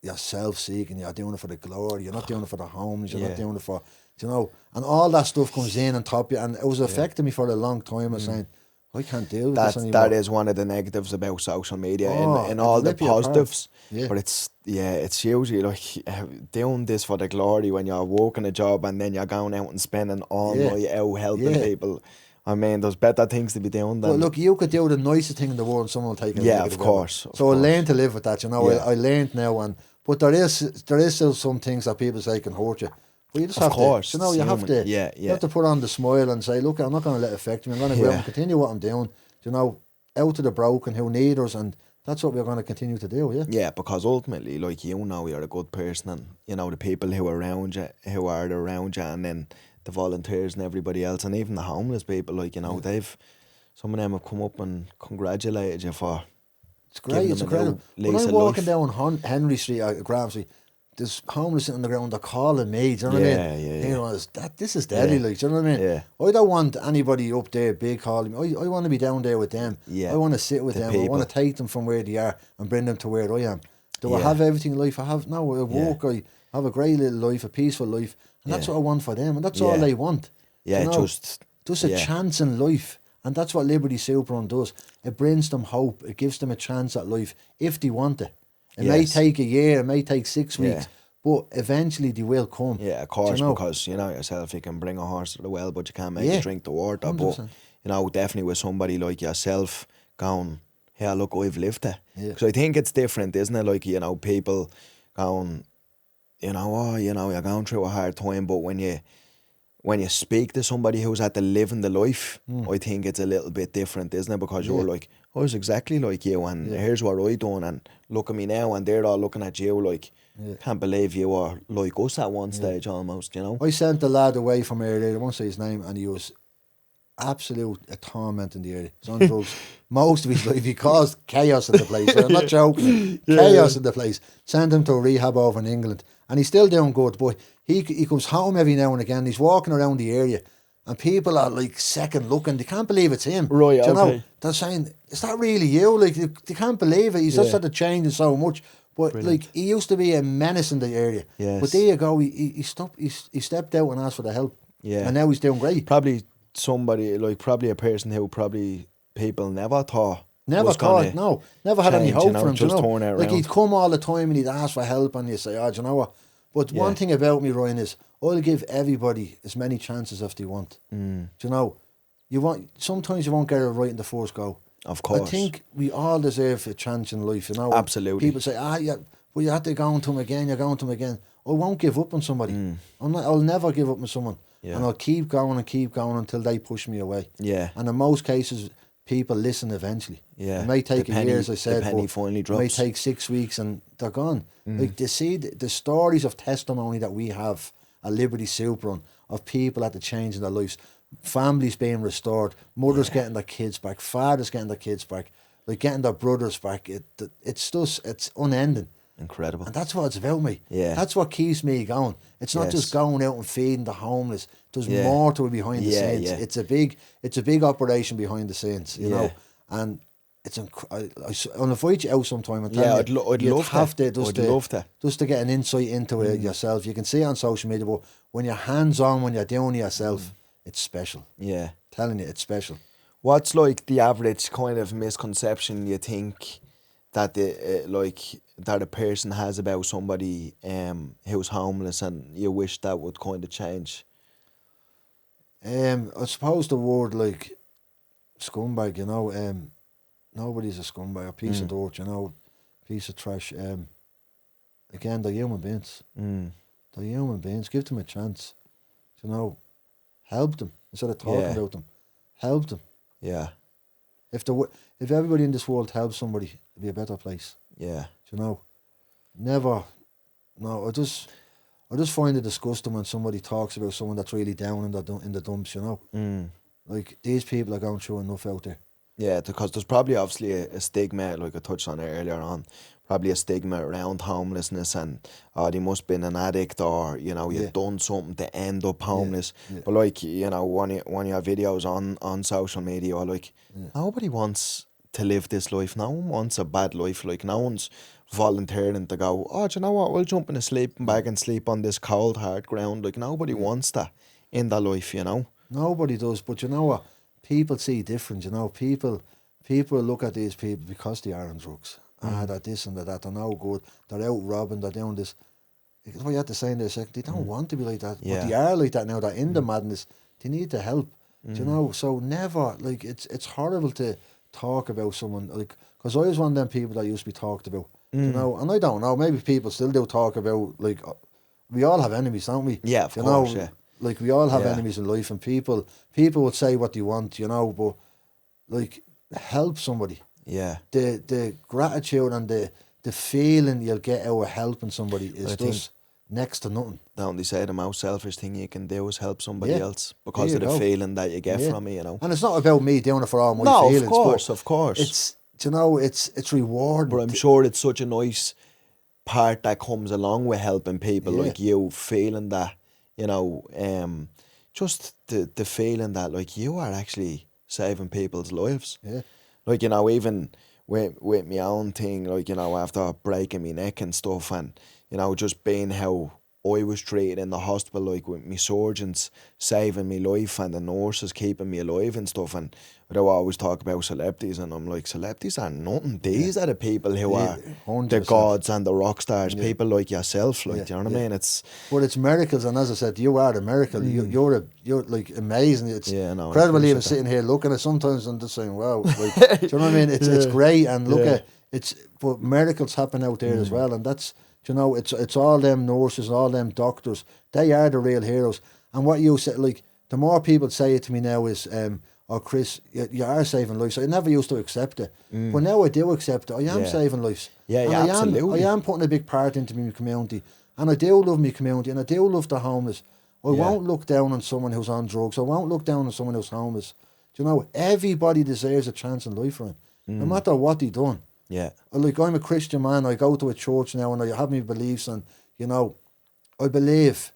You're self-seeking. You're doing it for the glory. You're not doing it for the homes. You're not doing it for, you know, and all that stuff comes in and top you. And it was affecting me for a long time. I was saying, I can't deal with this anymore. That is one of the negatives about social media, in all the positives. But it's usually like doing this for the glory when you're working a job and then you're going out and spending all night out helping people. I mean, there's better things to be doing than... Well, look, you could do the nicest thing in the world and someone will take it. Yeah, of course. So I learned to live with that, you know. I learned now, but there is still some things that people say can hurt you. But you just have to, you know, you have to put on the smile and say, look, I'm not going to let it affect me. I'm going to go out and continue what I'm doing, you know, out to the broken who need us, and that's what we're going to continue to do, yeah. Yeah, because ultimately, like, you know, you're a good person, and, you know, the people who are around you, and then the volunteers and everybody else, and even the homeless people, like, you know, some of them have come up and congratulated you for... It's great, it's incredible. When I'm walking down Henry Street or Graham Street, there's homeless sitting on the ground, they're calling me, do you know what I mean? You know, this is deadly, like, do you know what I mean? Yeah. I don't want anybody up there big calling me. I want to be down there with them. Yeah. I want to sit with them. People. I want to take them from where they are and bring them to where I am. Do I have everything in life? I have, no, I work, I have a great little life, a peaceful life, and that's what I want for them, and that's all they want. Yeah, you know? Just a chance in life. And that's what Liberty Superrun does. It brings them hope. It gives them a chance at life if they want it. It may take a year, it may take 6 weeks, but eventually they will come. Yeah, of course, because, you know yourself, you can bring a horse to the well, but you can't make it drink the water. 100%. But, you know, definitely with somebody like yourself going, yeah, look, I've lived it. Because I think it's different, isn't it? Like, you know, people going, you know, oh, you know, you're going through a hard time, but when you speak to somebody who's had to live in the life, I think it's a little bit different, isn't it? Because you're like, I was exactly like you, and here's what I done, and look at me now, and they're all looking at you like, can't believe you were like us at one stage almost, you know? I sent the lad away from earlier, I won't say his name, and he was absolute a torment in the area. He was on drugs most of his life. He caused chaos in the place. I'm not joking. Chaos in the place. Sent him to a rehab over in England, and he's still doing good, but he comes home every now and again. He's walking around the area, and people are like second looking. They can't believe it's him. Right, do you know? They're saying, is that really you? Like, they can't believe it. He's just had to change so much. But like, he used to be a menace in the area. Yes. But there you go. He stepped out and asked for the help. Yeah. And now he's doing great. Probably somebody, like, probably a person who probably people never thought. Never thought, no. Never had any hope for him, just you know. Like, he'd come all the time and he'd ask for help, and you'd say, oh, do you know what? But one thing about me, Ryan, is I'll give everybody as many chances as they want. Do you know? Sometimes you won't get it right in the first go. Of course. I think we all deserve a chance in life, you know. Absolutely. People say, well, you have to go into him again, you're going to him again. I won't give up on somebody. I'll never give up on someone. Yeah. And I'll keep going until they push me away. Yeah. And in most cases, people listen eventually. Yeah. It may take a year, as I said, but finally drops. It may take 6 weeks and they're gone. Like, they see the stories of testimony that we have at Liberty Superrun. of people at the change in their lives. Families being restored, mothers getting their kids back, fathers getting their kids back, like getting their brothers back. It's unending. Incredible. And that's what it's about, me. Yeah. That's what keeps me going. It's not just going out and feeding the homeless. There's more to it behind the scenes. Yeah. It's a big operation behind the scenes, you know. And it's I'll invite you out sometime and tell you. I'd love to. Just to get an insight into it yourself. You can see it on social media, but when you're hands on, when you're doing it yourself, it's special. Yeah. Telling you, it's special. What's like the average kind of misconception you think that that a person has about somebody who's homeless, and you wish that would kind of change? I suppose the word like scumbag, you know, nobody's a scumbag, a piece of dirt, you know, piece of trash. Again, they're human beings. They're human beings. Give them a chance. You know, help them instead of talking about them. Help them. Yeah. If everybody in this world helps somebody, it'd be a better place. Yeah. You know, never. No, I just find it disgusting when somebody talks about someone that's really down in the dumps. You know, like these people are going through enough out there. Yeah, because there's probably obviously a stigma, like I touched on it earlier on, probably a stigma around homelessness, and they must have been an addict, or you know, you've done something to end up homeless. But like, you know, one of your videos on social media, or like, nobody wants to live this life. No one wants a bad life. Like, no one's volunteering to go, oh, do you know what, we'll jump in a sleeping bag and sleep on this cold hard ground. Like, nobody wants that in their life, you know. Nobody does. But you know what, people see different. You know, people look at these people because they are on drugs. They're this and that. They're no good. They're out robbing. They're doing this. It's what you have to say in there a second. They don't want to be like that. But they are like that now. They're in the madness. They need the help. Do you know? So never, like, it's horrible to talk about someone, like, because I was one of them people that used to be talked about. You know, and I don't know, maybe people still do talk about, like, we all have enemies, don't we? Yeah, of course, know, like, we all have enemies in life, and people would say what they want, you know, but, like, help somebody. Yeah. The gratitude and the feeling you'll get out of helping somebody is just next to nothing. Don't they say the most selfish thing you can do is help somebody else because of the feeling that you get from it, you know? And it's not about me doing it for all my feelings. Of course. It's, you know, it's rewarding. But I'm sure it's such a nice part that comes along with helping people, like you feeling that, you know, just the feeling that, like, you are actually saving people's lives. Yeah. Like, you know, even with my own thing, like, you know, after breaking my neck and stuff, and, you know, just being how I was treated in the hospital, like, with me surgeons saving me life and the nurses keeping me alive and stuff. And I always talk about celebrities, and I'm like, celebrities are nothing. These are the people who are 100%. the gods and the rock stars, people like yourself, like, do you know what I mean? But it's miracles, and as I said, you are the miracle. You're like amazing. It's incredible even sitting here looking at sometimes and just saying, wow, like, do you know what I mean? It's great, and look at but miracles happen out there as well, and that's, you know, it's all them nurses, all them doctors. They are the real heroes. And what you said, like, the more people say it to me now is, oh, Chris, you are saving lives. I never used to accept it, but now I do accept it. I am saving lives. Absolutely. I am putting a big part into my community, and I do love my community, and I do love the homeless. I won't look down on someone who's on drugs. I won't look down on someone who's homeless. Do you know, everybody deserves a chance in life, Ryan, no matter what they've done. Yeah. Like, I'm a Christian man. I go to a church now, and I have my beliefs, and, you know, I believe,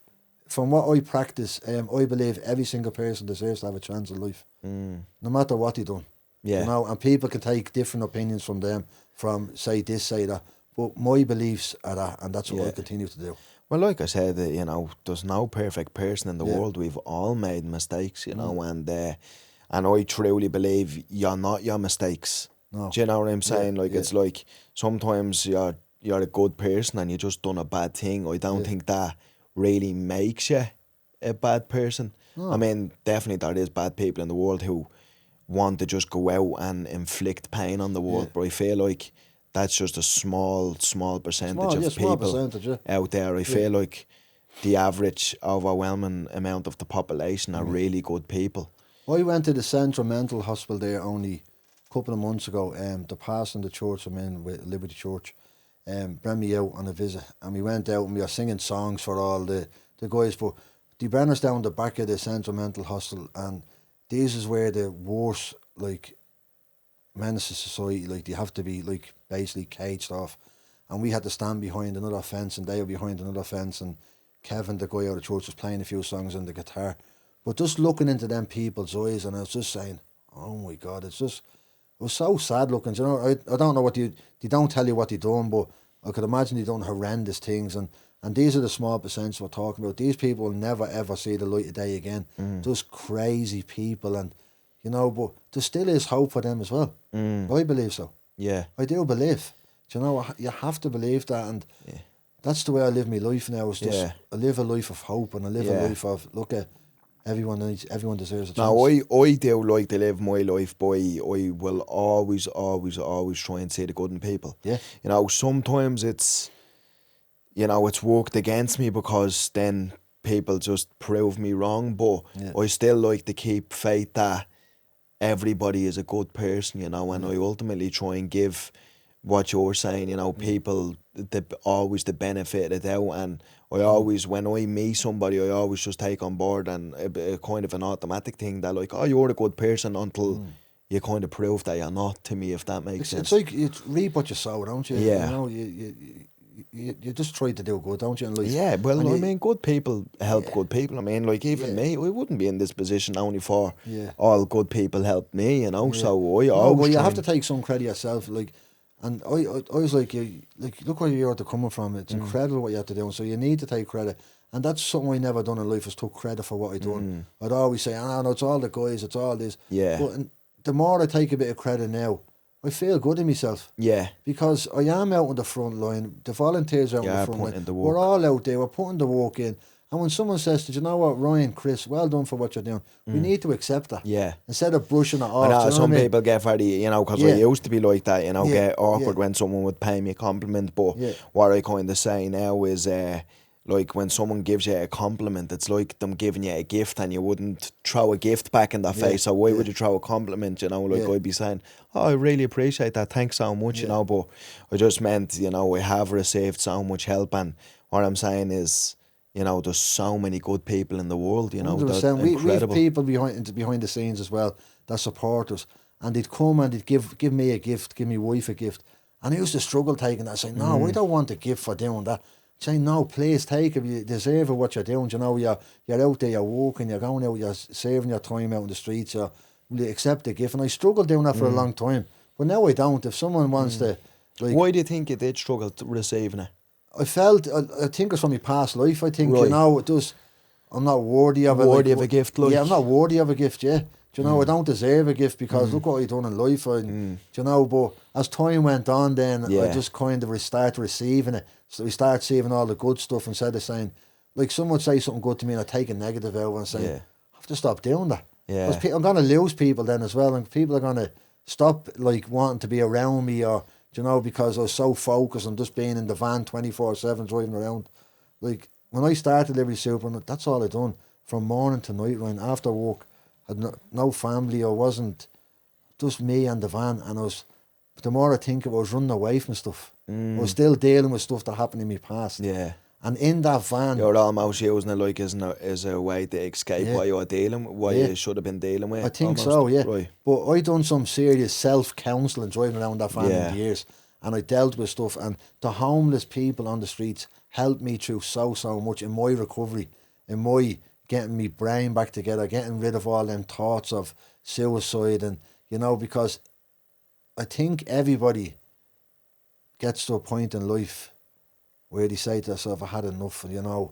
from what I practice, I believe every single person deserves to have a chance in life, no matter what they've done. Yeah. You know, and people can take different opinions from them, from say this, say that, but my beliefs are that, and that's what I continue to do. Well, like I said, you know, there's no perfect person in the world. We've all made mistakes, you know, and I truly believe you're not your mistakes. No. Do you know what I'm saying? Like, it's like sometimes you're a good person and you just done a bad thing. I don't think that really makes you a bad person. No. I mean, definitely there is bad people in the world who want to just go out and inflict pain on the world, but I feel like that's just a small percentage of people out there. I feel like the average overwhelming amount of the population are really good people. I went to the Central Mental Hospital there only couple of months ago. The pastor in the church I'm in with Liberty Church brought me out on a visit, and we went out and we were singing songs for all the guys, but they bring us down the back of the central mental hospital, and this is where the worst, like, menace to society, like, they have to be, like, basically caged off. And we had to stand behind another fence, and they were behind another fence, and Kevin, the guy out of church, was playing a few songs on the guitar. But just looking into them people's eyes, and I was just saying, oh my God, it was so sad looking. You know, I don't know what they don't tell you what they done, but I could imagine they done horrendous things. And these are the small percentages we're talking about. These people will never ever see the light of day again. Just crazy people, and you know, but there still is hope for them as well. I believe so. Yeah. I do believe. Do you know, you have to believe that, and that's the way I live my life now. Is just I live a life of hope, and I live a life of, look at, everyone deserves a chance. Now, I do like to live my life by, I will always try and see the good in people. Yeah. You know, sometimes it's worked against me because then people just prove me wrong, but I still like to keep faith that everybody is a good person, you know, and I ultimately try and give what you're saying, you know, people always the benefit of the doubt, and I always, when I meet somebody, I always just take on board, and a kind of an automatic thing that, like, oh, you're a good person until you kind of prove that you're not, to me, if that makes sense. It's like you reap what you sow, don't you? Yeah. You know, you just try to do good, don't you? And like, yeah, well, I mean, good people help good people. I mean, like, even me, I wouldn't be in this position only for all good people help me, you know, so I always well, you try have to take some credit yourself, like. And I was like, look where you're coming from. It's incredible what you have to do. And so you need to take credit. And that's something I never done in life, is took credit for what I done. I'd always say, no, it's all the guys, it's all this. Yeah. But the more I take a bit of credit now, I feel good in myself. Yeah. Because I am out on the front line. The volunteers are out on the front line. We're all out there. We're putting the work in. And when someone says, did you know what, Ryan, Chris, well done for what you're doing, we need to accept that. Yeah. Instead of brushing it off. I know, you know some what I mean? people get very, you know, because I used to be like that, you know, get awkward Yeah. when someone would pay me a compliment. But what I kind of say now is, like, when someone gives you a compliment, it's like them giving you a gift, and you wouldn't throw a gift back in their face. So why would you throw a compliment, you know? Like, I'd be saying, oh, I really appreciate that, thanks so much, you know. But I just meant, you know, I have received so much help, and what I'm saying is, you know, there's so many good people in the world, you know. 100%. We have people behind the scenes as well that support us, and they'd come and they'd give me a gift, give me wife a gift, and I used to struggle taking that. I say, no, I don't want a gift for doing that. Say, no, please take it. You deserve it, what you're doing. You know, you're out there, you're walking, you're going out, you're saving your time out in the streets. You accept the gift, and I struggled doing that for a long time, but now I don't. If someone wants to, like, why do you think you did struggle receiving it? I think it's from my past life. I think, you know, it does. I'm not worthy of it. Of a gift, like. Yeah, I'm not worthy of a gift, Do you know, I don't deserve a gift because look what I've done in life. Do you know, but as time went on, then I just kind of started receiving it. So we start receiving all the good stuff instead of saying, like, someone would say something good to me and I take a negative out and say, I have to stop doing that. Yeah. I'm going to lose people then as well, and people are going to stop, like, wanting to be around me, or, you know, because I was so focused on just being in the van 24/7 driving around. Like, when I started Liberty Super, that's all I done from morning to night, right? After work, had no family. I wasn't, just me and the van, and the more I think of it, I was running away from stuff. I was still dealing with stuff that happened in my past. Yeah. And in that van, you're almost using it like as a way to escape what you were dealing with, what you should have been dealing with. I think almost. so, yeah. Right. But I done some serious self-counselling driving around that van in the years, and I dealt with stuff, and the homeless people on the streets helped me through so much in my recovery, in my getting me brain back together, getting rid of all them thoughts of suicide, and, you know, because I think everybody gets to a point in life where they say to themselves, I had enough, you know,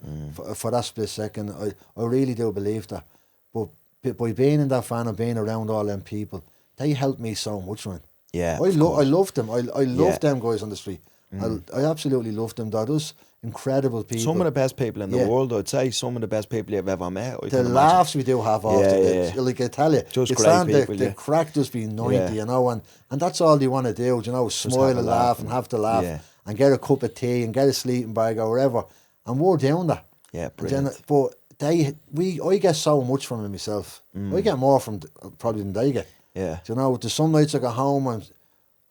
for that split second. I really do believe that. But by being in that van and being around all them people, they helped me so much, man. Yeah, I loved them. I loved them guys on the street. I absolutely loved them. They're just incredible people. Some of the best people in the world, I'd say. Some of the best people you've ever met. The laughs we do have after, like, I tell you, just great people. The crack just being 90, you know, and that's all they want to do, you know, smile and laugh and have to laugh and get a cup of tea and get a sleeping bag or whatever, and we're doing that. Yeah, brilliant. But I get so much from them myself. I get more from probably than they get. Yeah. Do you know, there's some nights I go home and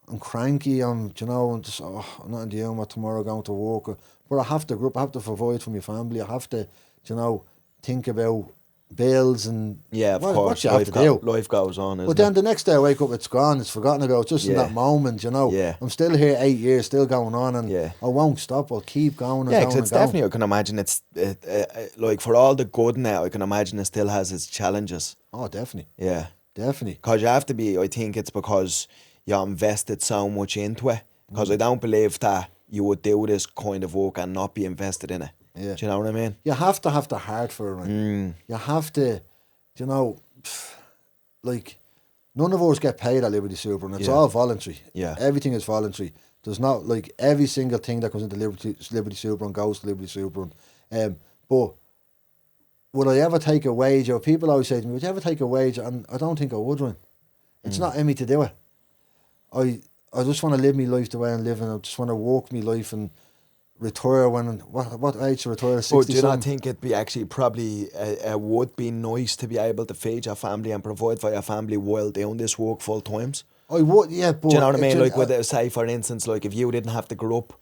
I'm cranky, you know, and just, I'm not in the humor tomorrow going to work. But I have to group, I have to provide for my family. I have to, you know, think about bills and Yeah, of what course. you have to do. Life goes on, isn't But then it? the next day I wake up, it's gone, it's forgotten about, just in Yeah. that moment, you know. Yeah. I'm still here 8 years, still going on, and Yeah. I won't stop. I'll keep going and Yeah, going because and it's going. definitely, I can imagine like for all the good now, I can imagine it still has its challenges. Oh, definitely, Yeah. definitely. Because you have to be, I think it's because you invested so much into it. Because I don't believe that you would do this kind of work and not be invested in it. Yeah. Do you know what I mean? You have to have the heart for it, right? You have to, you know, like, none of us get paid at Liberty Super, and it's Yeah. all voluntary. Yeah. Everything is voluntary. There's not, like, every single thing that comes into Liberty Super and goes to Liberty Super. But would I ever take a wage? Or people always say to me, would you ever take a wage? And I don't think I would, Ryan. It's not in me to do it. I just want to live my life the way I'm living. I just want to walk my life and retire when, what age to retire? 60 But do you not something? think it'd be actually probably, would be nice to be able to feed your family and provide for your family while doing this work full times? I would, yeah, but... Do you know what I mean? it's Like, with it, say, for instance, like if you didn't have to grow up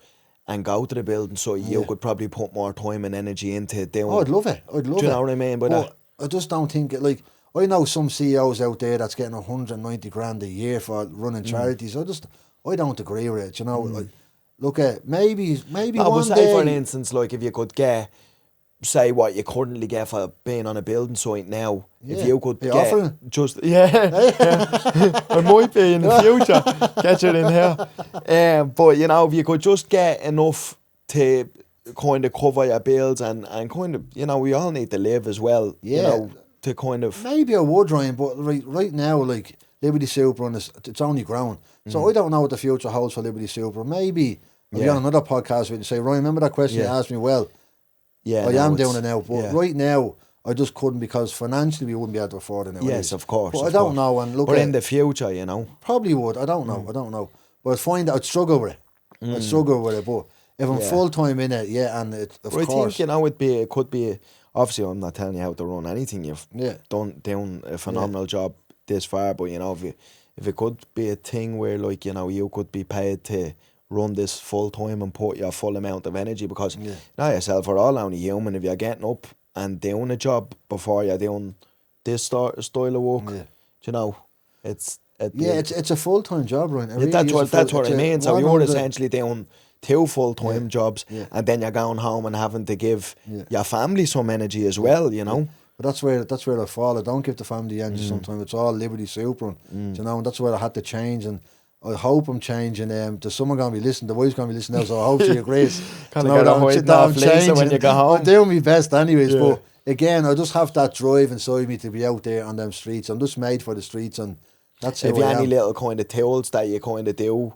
and go to the building, so you Yeah. could probably put more time and energy into doing. Oh, I'd love it. I'd love it. Do you know what I mean by But that? I just don't think it, like, I know some CEOs out there that's getting 190 grand a year for running charities. I don't agree with it, you know. Like, look at maybe No, but one say, for day. instance, like if you could get, say, what you currently get for being on a building site now, Yeah. if you could Are you get offering? just, yeah, I might be in the future, get you in here. But, you know, if you could just get enough to kind of cover your bills and kind of, you know, we all need to live as well, you Yeah. know, to kind of, Maybe I would, Ryan, but right now, like, Liberty Super, and it's only growing. So I don't know what the future holds for Liberty Super. Maybe I'll be Yeah. on another podcast with you and say, Ryan, remember that question Yeah. you asked me? Well, yeah. I no, am it's- doing it now, but yeah. right now I just couldn't, because financially we wouldn't be able to afford it now. Yes, of course. But of I don't course. know, and look But at in the future, you know. probably would. I don't know. I don't know. But I'd find that I'd struggle with it. I'd struggle with it. But if I'm Yeah. full time in it, yeah, and of But I course, think, you know, it could be, obviously I'm not telling you how to run anything, you've yeah, doing a phenomenal job this far, but, you know, if it could be a thing where, like, you know, you could be paid to run this full time and put your full amount of energy, because Yeah. you know yourself, we're all only human. If you're getting up and doing a job before you're doing this style of work, Yeah. you know, it's it's a full time job, Ryan. It really that's is what I mean. So you're 100 essentially doing 2 full-time Yeah, jobs, yeah. and then you're going home and having to give Yeah. your family some energy as well, you know. But that's where I fall. I don't give the family the energy sometimes. It's all Liberty Super, and, you know, and that's where I had to change. And I hope I'm changing. There's someone going to be listening. The wife's going to be listening now, so I hope she agrees. Kinda You know, gotta that I'm- hide that off I'm Lisa when changing. you go home. I'm doing my best anyways, Yeah. but again, I just have that drive inside me to be out there on them streets. I'm just made for the streets, and that's If who you I have any am. little kind of tools that you kind of do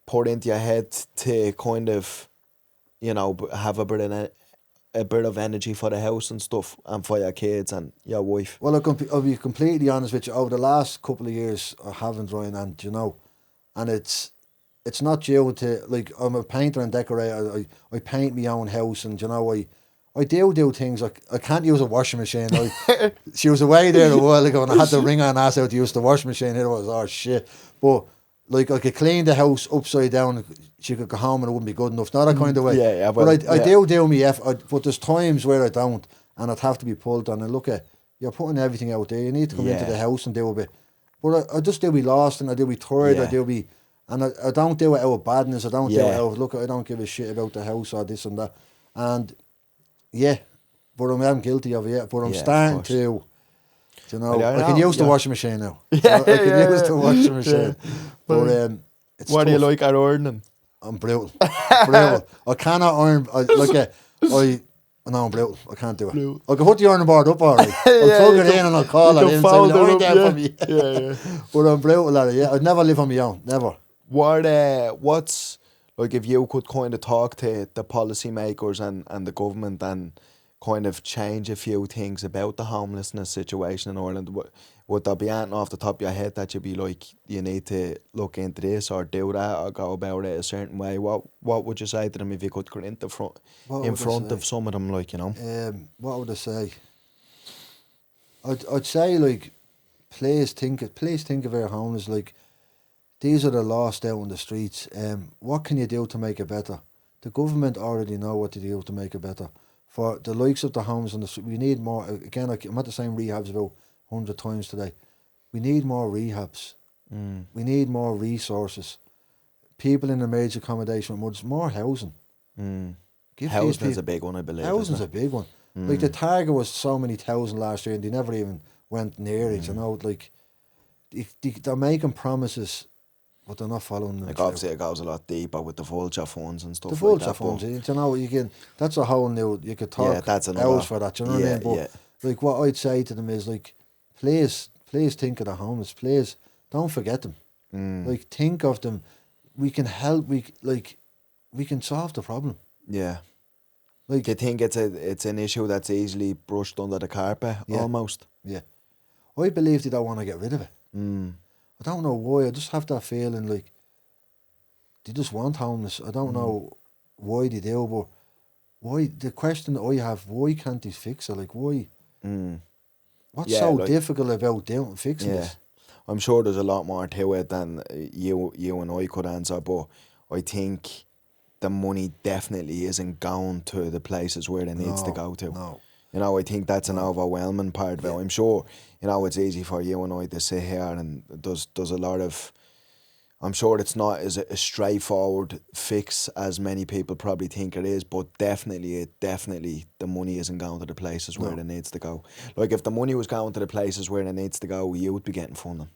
put into your head to kind of, you know, have a bit of energy for the house and stuff, and for your kids and your wife. Well, I'll be completely honest with you. Over the last couple of years, I haven't, Ryan, and you know, and it's not due to, like, I'm a painter and decorator. I paint my own house, and you know, I do things. I can't use a washing machine. She was away there a while ago, and I had to ring her and ask her to use the washing machine. It was, oh shit. But like, I could clean the house upside down. She could go home and it wouldn't be good enough. Not that kind of way. Yeah, but well, I do my effort. But there's times where I don't, and I'd have to be pulled on. And look at, you're putting everything out there. You need to come into Yeah. the house and do a bit. But I just do be lost, and I do be tired. I Yeah. do be, and I don't do it out of badness. I don't do it Yeah. out of, look, I don't give a shit about the house or this and that. And yeah, but I'm guilty of it. Yeah, but I'm Yeah, of starting course. to, you know, Well, yeah, I can no, use the yeah. washing machine now. Yeah, I can yeah, use the yeah. washing machine. But it's What do you tough. like at ironing? I'm brutal. Brutal. I cannot iron. No, I'm brutal. I can't do it. Brutal. I can put the ironing board up alright. I'll Yeah, plug you it can- in and I'll call you it can in and say, fold it "Iron up, that yeah." for me." Yeah, yeah. But I'm brutal at it, yeah. I'd never live on my own. Never. What's, like, if you could kind of talk to the policymakers and the government and kind of change a few things about the homelessness situation in Ireland, would there be anything off the top of your head that you'd be like, you need to look into this or do that or go about it a certain way? What would you say to them if you could get in What in would I front say? of some of them, like, you know? What would I say? I'd say, like, please think of our homeless. Like, these are the lost out on the streets. What can you do to make it better? The government already know what to do to make it better. for the likes of the homes on the street. We need more. Again, I'm at the same rehabs about 100 times today. We need more rehabs. We need more resources. People in emergency accommodation, more housing. Give Housing is a big one, I believe. Housing's a big one. Like the target was so many thousand last year, and they never even went near it. You know, like they're making promises, but they're not following them. Like obviously, it goes a lot deeper with the vulture funds and stuff. The vulture like that, funds, you know, you can. That's a whole new. You could talk that's hours for that. Do you know what I mean? But like, what I'd say to them is like, please think of the homeless. Please don't forget them. Like, think of them. We can help. We can solve the problem. Yeah. Like, Do you think it's an issue that's easily brushed under the carpet almost? Yeah. I believe they don't want to get rid of it. I don't know why. I just have that feeling like they just want homeless. I don't know why they do, but why? The question that I have: why can't they fix it? Like, why? What's so difficult about fixing this? I'm sure there's a lot more to it than you and I could answer, but I think the money definitely isn't going to the places where it needs to go to. No. You know, I think that's an overwhelming part of it. I'm sure, you know, it's easy for you and I to sit here and there's a lot of... I'm sure it's not as a straightforward fix as many people probably think it is, but definitely the money isn't going to the places where it needs to go. Like, if the money was going to the places where it needs to go, you would be getting funding.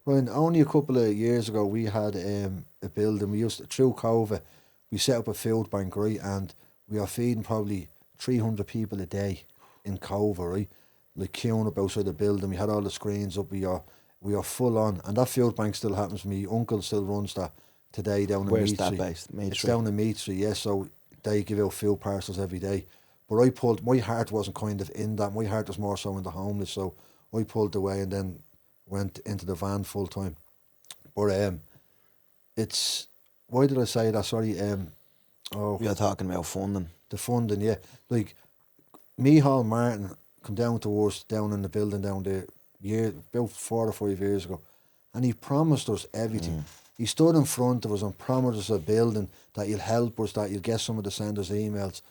Ryan, only a couple of years ago, we had a building. We used to, through COVID, we set up a food bank, right, and we are feeding probably 300 people a day in COVID, right, like queuing up outside the building. We had all the screens up. We are full on, and that food bank still happens. My uncle still runs that today down in Where's Meath that Street. based? It's down in Meath Street, yes. So they give out food parcels every day. But I pulled, my heart wasn't kind of in that. My heart was more so in the homeless. So I pulled away and then went into the van full time. But it's, why did I say that? Sorry. You're talking about funding. The funding, yeah. Like, Micheál Martin come down to us down in the building down there about 4 or 5 years ago, and he promised us everything. He stood in front of us and promised us a building that you'll help us, that you'll get someone to send us emails,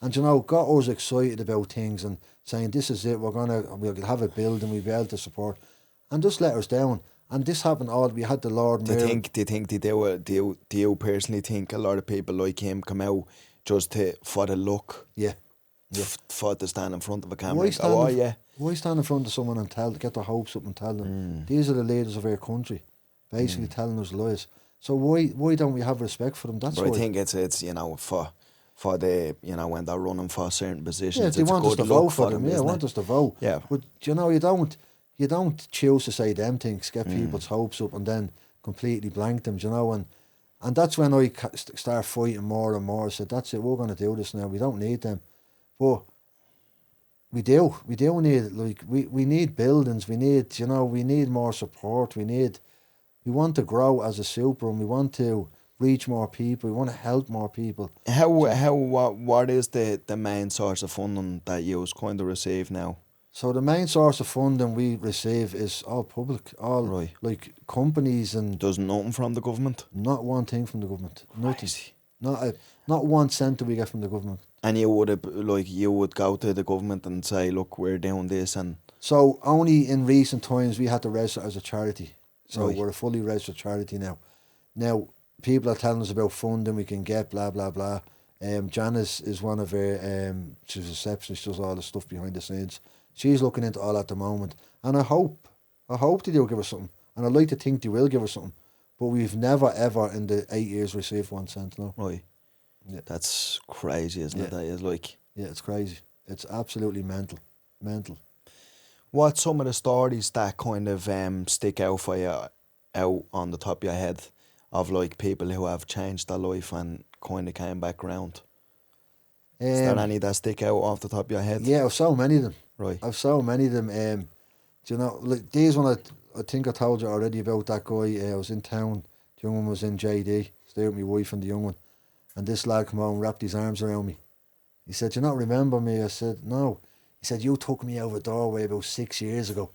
and you know, got us excited about things and saying this is it, we'll have a building, we'll be able to support, and just let us down. And this happened all. We had the Lord Mayor. Do you personally think a lot of people like him come out just for the look? Yeah. For to stand in front of a camera. Why stand in front of someone and get their hopes up and tell them these are the leaders of our country, basically telling us lies. So why don't we have respect for them? That's why. I think it's you know, for the, you know, when they're running for certain positions. Yeah, they want us to vote for them. Yeah, want us to vote. Yeah, but you know, you don't choose to say them things, get people's hopes up, and then completely blank them. You know, and that's when I start fighting more and more. I said, that's it. We're going to do this now. We don't need them. But we do need, like, we need buildings, we need more support, we want to grow as a super, and we want to reach more people, we want to help more people. What is the main source of funding that you kind of receive now? So the main source of funding we receive is all public, like companies, and there's nothing from the government? Not one thing from the government, nothing. Crazy. Not 1 cent do we get from the government. And you would go to the government and say, look, we're doing this, and... So only in recent times we had to register as a charity. So we're a fully registered charity now. Now, people are telling us about funding we can get, blah, blah, blah. Janice is one of her, she's a receptionist, she does all the stuff behind the scenes. She's looking into all at the moment. And I hope they do give us something. And I'd like to think they will give us something. But we've never, ever in the 8 years received 1 cent, no. Right. Yeah. That's crazy, isn't it? That is like... Yeah, it's crazy. It's absolutely mental. What's some of the stories that kind of stick out for you, out on the top of your head, of like people who have changed their life and kind of came back around? Is there any that stick out off the top of your head? Yeah, I've so many of them. Right. I've so many of them. Do you know, like these one, I think I told you already about that guy. I was in town. The young one was in JD. Stayed with my wife and the young one. And this lad come out and wrapped his arms around me. He said, "Do you not remember me?" I said, "No." He said, "You took me out of a doorway about 6 years ago."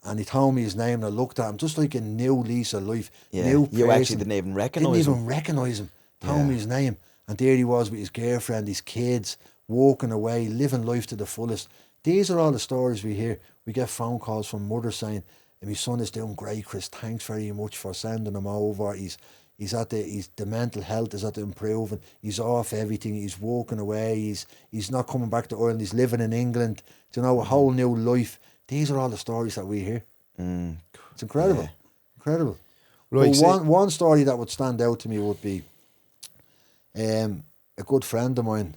And he told me his name, and I looked at him just like a new lease of life. Yeah. New person. You actually didn't even recognise him. Didn't even recognise him. Told me his name. And there he was with his girlfriend, his kids, walking away, living life to the fullest. These are all the stories we hear. We get phone calls from mothers saying, my son is doing great, Chris, thanks very much for sending him over. The mental health is at the improving. He's off everything. He's walking away. He's not coming back to Ireland. He's living in England. Do you know, a whole new life. These are all the stories that we hear. It's incredible. Yeah. Incredible. Like, Well, one story that would stand out to me would be a good friend of mine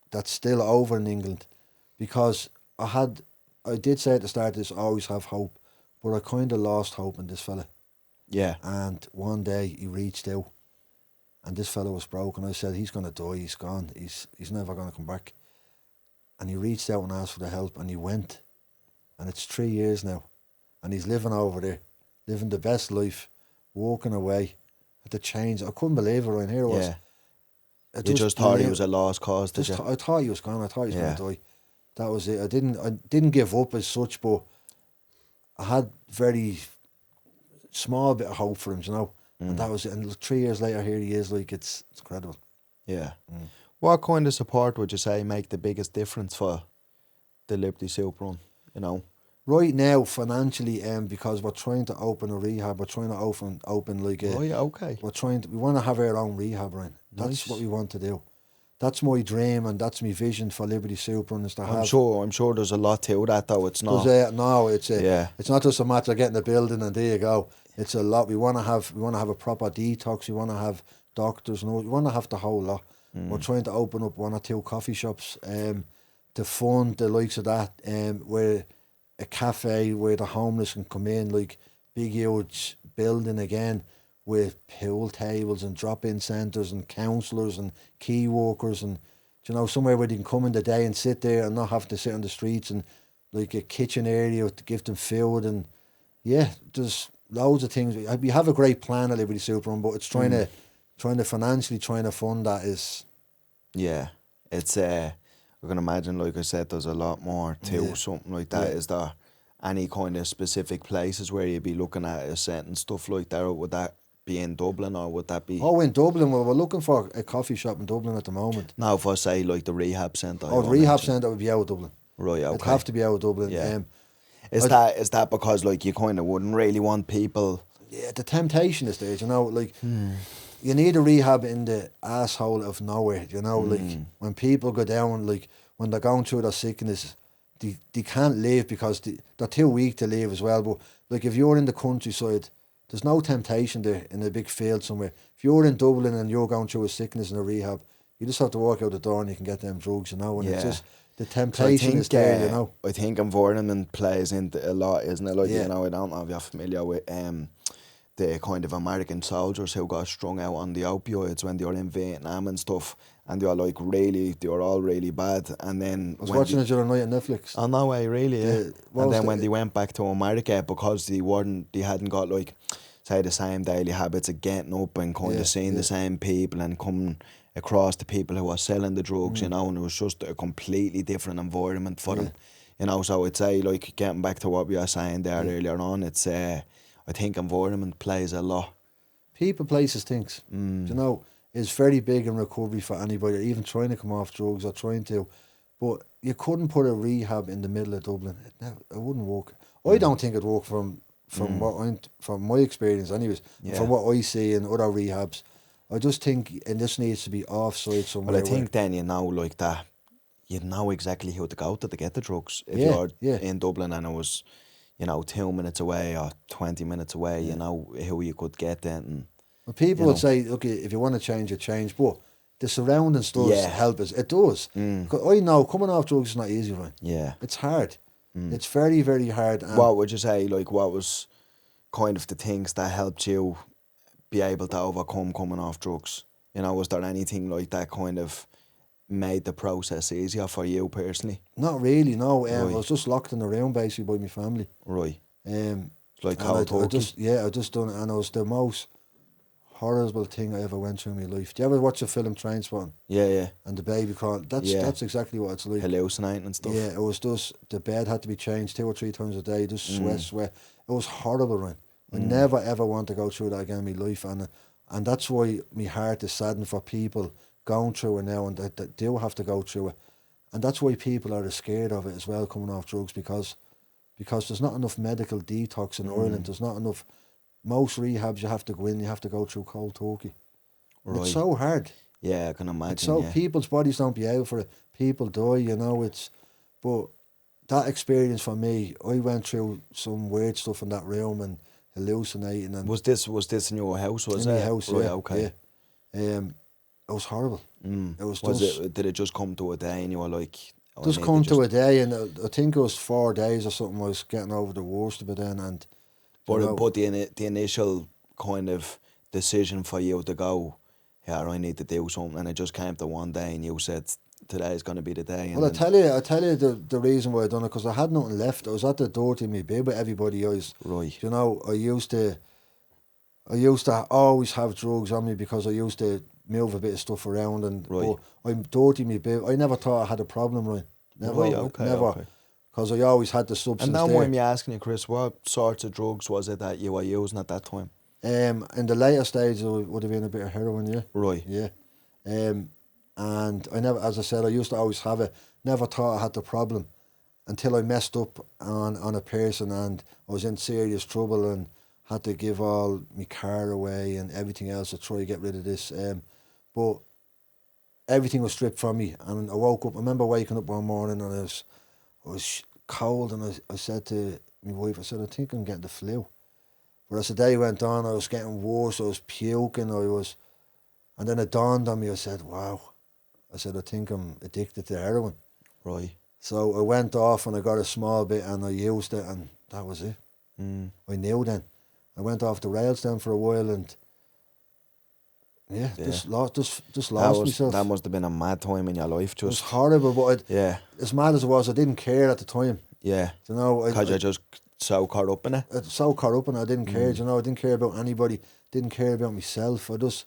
that's still over in England, because I did say at the start, this always have hope, but I kind of lost hope in this fella. yeah. And one day he reached out, and this fella was broken. I said, he's going to die, he's gone, he's never going to come back. And he reached out and asked for the help, and he went. And it's 3 years now, and he's living over there, living the best life, walking away. Had to change. I couldn't believe it. Right here it was. Yeah. You just thought he was a lost cause, did you? I thought he was gone. I thought he was going to die. That was it. I didn't give up as such, but I had very small bit of hope for him, you know. And that was it. And 3 years later, here he is. Like, it's incredible. Yeah. What kind of support would you say make the biggest difference for the Liberty Soup Run, you know? Right now, financially, because we're trying to open a rehab, we're trying to open like a... Oh, yeah, okay. We want to have our own rehab, right? That's Nice. what we want to do. That's my dream, and that's my vision for Liberty Soup Run, is to have... I'm sure there's a lot to that, though. It's not... It's not just a matter of getting a building and there you go. It's a lot. We want to have a proper detox. We want to have doctors. We want to have the whole lot. We're trying to open up 1 or 2 coffee shops to fund the likes of that, where a cafe where the homeless can come in, like big huge building again with pool tables and drop-in centres and counsellors and key workers, and you know, somewhere where they can come in the day and sit there and not have to sit on the streets, and like a kitchen area to give them food. And yeah, there's loads of things. We have a great plan at Liberty Soup Run, but it's trying to financially fund that is... Yeah, it's I can imagine, like I said, there's a lot more to something like that. Is there any kind of specific places where you'd be looking at a set and stuff like that, or would that be in Dublin, or would that be... Oh, in Dublin, well, we're looking for a coffee shop in Dublin at the moment. Now, if I say like the rehab centre. Oh, the rehab centre would be out of Dublin. Right, okay. It'd have to be out of Dublin. Yeah. Is that because like you kind of wouldn't really want people... Yeah, the temptation is there, you know, like... You need a rehab in the asshole of nowhere, you know, like when people go down, like when they're going through their sickness, they can't live because they're too weak to live as well. But like if you're in the countryside, there's no temptation there in a big field somewhere. If you're in Dublin and you're going through a sickness in a rehab, you just have to walk out the door and you can get them drugs, you know, and it's just, the temptation is there, you know. I think environment plays into a lot, isn't it? Like, you know, I don't know if you're familiar with... the kind of American soldiers who got strung out on the opioids when they were in Vietnam and stuff, and they were all really bad. And then I was watching it the other night on Netflix. Oh no way, really? Yeah. And then when they went back to America, because they hadn't got like, say, the same daily habits of getting up and kind of seeing the same people and coming across the people who are selling the drugs, you know, and it was just a completely different environment for them, you know. So I'd say, like, getting back to what we were saying there earlier on, it's I think environment plays a lot. People, places, things. You know, is very big in recovery for anybody, even trying to come off drugs or trying to. But you couldn't put a rehab in the middle of Dublin. It wouldn't work. I don't think it'd work from from my experience, anyways. From what I see in other rehabs, I just think, and this needs to be offside somewhere. Well, I think then you know, like that, you know exactly who to go to get the drugs. If you're in Dublin and it was, you know, 2 minutes away or 20 minutes away, you know who you could get then. Well, people would say, okay, if you want to change, you change, but the surroundings does help us. It does. 'Cause I know coming off drugs is not easy, right? Yeah. It's hard. It's very, very hard. And what would you say, like, what was kind of the things that helped you be able to overcome coming off drugs? You know, was there anything like that kind of made the process easier for you personally? Not really, no. I was just locked in a room basically by my family. Right. It's like cold turkey. I just done it, and it was the most horrible thing I ever went through in my life. Do you ever watch the film Trainspotting? Yeah, yeah. And the baby crawling. That's exactly what it's like. Hallucinating and stuff. Yeah, it was just, the bed had to be changed 2 or 3 times a day, just sweat. It was horrible, right? I never ever want to go through that again in my life, and that's why my heart is saddened for people going through it now, and that do have to go through it. And that's why people are scared of it as well, coming off drugs, because there's not enough medical detox in Ireland. There's not enough. Most rehabs you have to go in, you have to go through cold turkey. Right. It's so hard. Yeah, I can imagine. It's so people's bodies don't be out for it. People die, you know. But that experience for me, I went through some weird stuff in that room and hallucinating. And was this in your house? Was in it? my house? Right, Yeah. okay. Yeah. It was horrible. Mm. It was Did it just come to a day and you were like? Just come to a day, and I think it was 4 days or something. I was getting over the worst of it then, and. But the initial kind of decision for you to go, yeah, I need to do something, and it just came to one day, and you said, today's going to be the day. And well, I tell you the reason why I done it, because I had nothing left. I was at the door to me bed with everybody. Right. You know, I used to always have drugs on me because I used to move a bit of stuff around, and right. But I'm dirty me bed. I never thought I had a problem, right? Never, right, okay, never. Okay. Because I always had the substance. And now there. I'm asking you, Chris, what sorts of drugs was it that you were using at that time? In the later stage, it would have been a bit of heroin, yeah. Right. Yeah. And I never, as I said, I used to always have it. Never thought I had the problem until I messed up on a person, and I was in serious trouble and had to give all my car away and everything else to try to get rid of this. But everything was stripped from me, and I woke up. I remember waking up one morning and I was cold, and I said to my wife, I said, I think I'm getting the flu. But as the day went on, I was getting worse. I was puking. And then it dawned on me. I said, wow. I said, I think I'm addicted to heroin. Right. So I went off and I got a small bit and I used it, and that was it. I knew then. I went off the rails then for a while, and just lost myself. That must have been a mad time in your life. It was horrible, but as mad as it was, I didn't care at the time. Yeah. You know, because you're just so caught up in it. So caught up in it, I didn't care. You know, I didn't care about anybody. Didn't care about myself. I just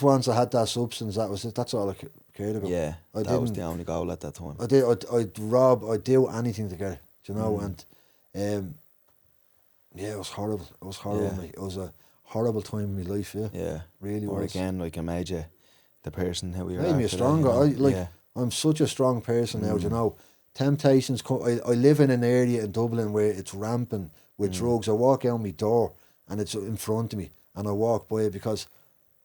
once I had that substance, that was it. That's all I cared about. Yeah, that was the only goal at that time. I'd do anything to get it. You know, and it was horrible. It was horrible. Yeah. It was a horrible time in my life. Yeah. Yeah. Really or was. Again, like, it made you the person who you are. Made me stronger. I'm such a strong person now. You know, temptations come. I live in an area in Dublin where it's rampant with drugs. I walk out my door and it's in front of me, and I walk by it because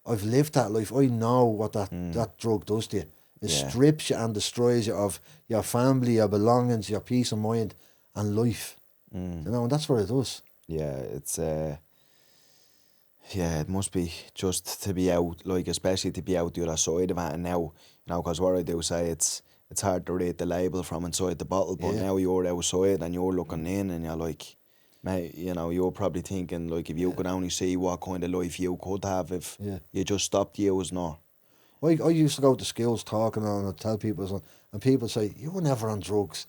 I've lived that life. I know what that drug does to you. It strips you and destroys you of your family, your belongings, your peace of mind, and life. You know, and that's what it does. Yeah, it's it must be just to be out, like, especially to be out the other side of it. And now, you know, because what I do say, it's hard to read the label from inside the bottle, but now you're outside and you're looking in, and you're like, mate, you know, you're probably thinking, like, if you could only see what kind of life you could have if you just stopped using. Or I used to go to schools talking and I'd tell people, and people say, you were never on drugs.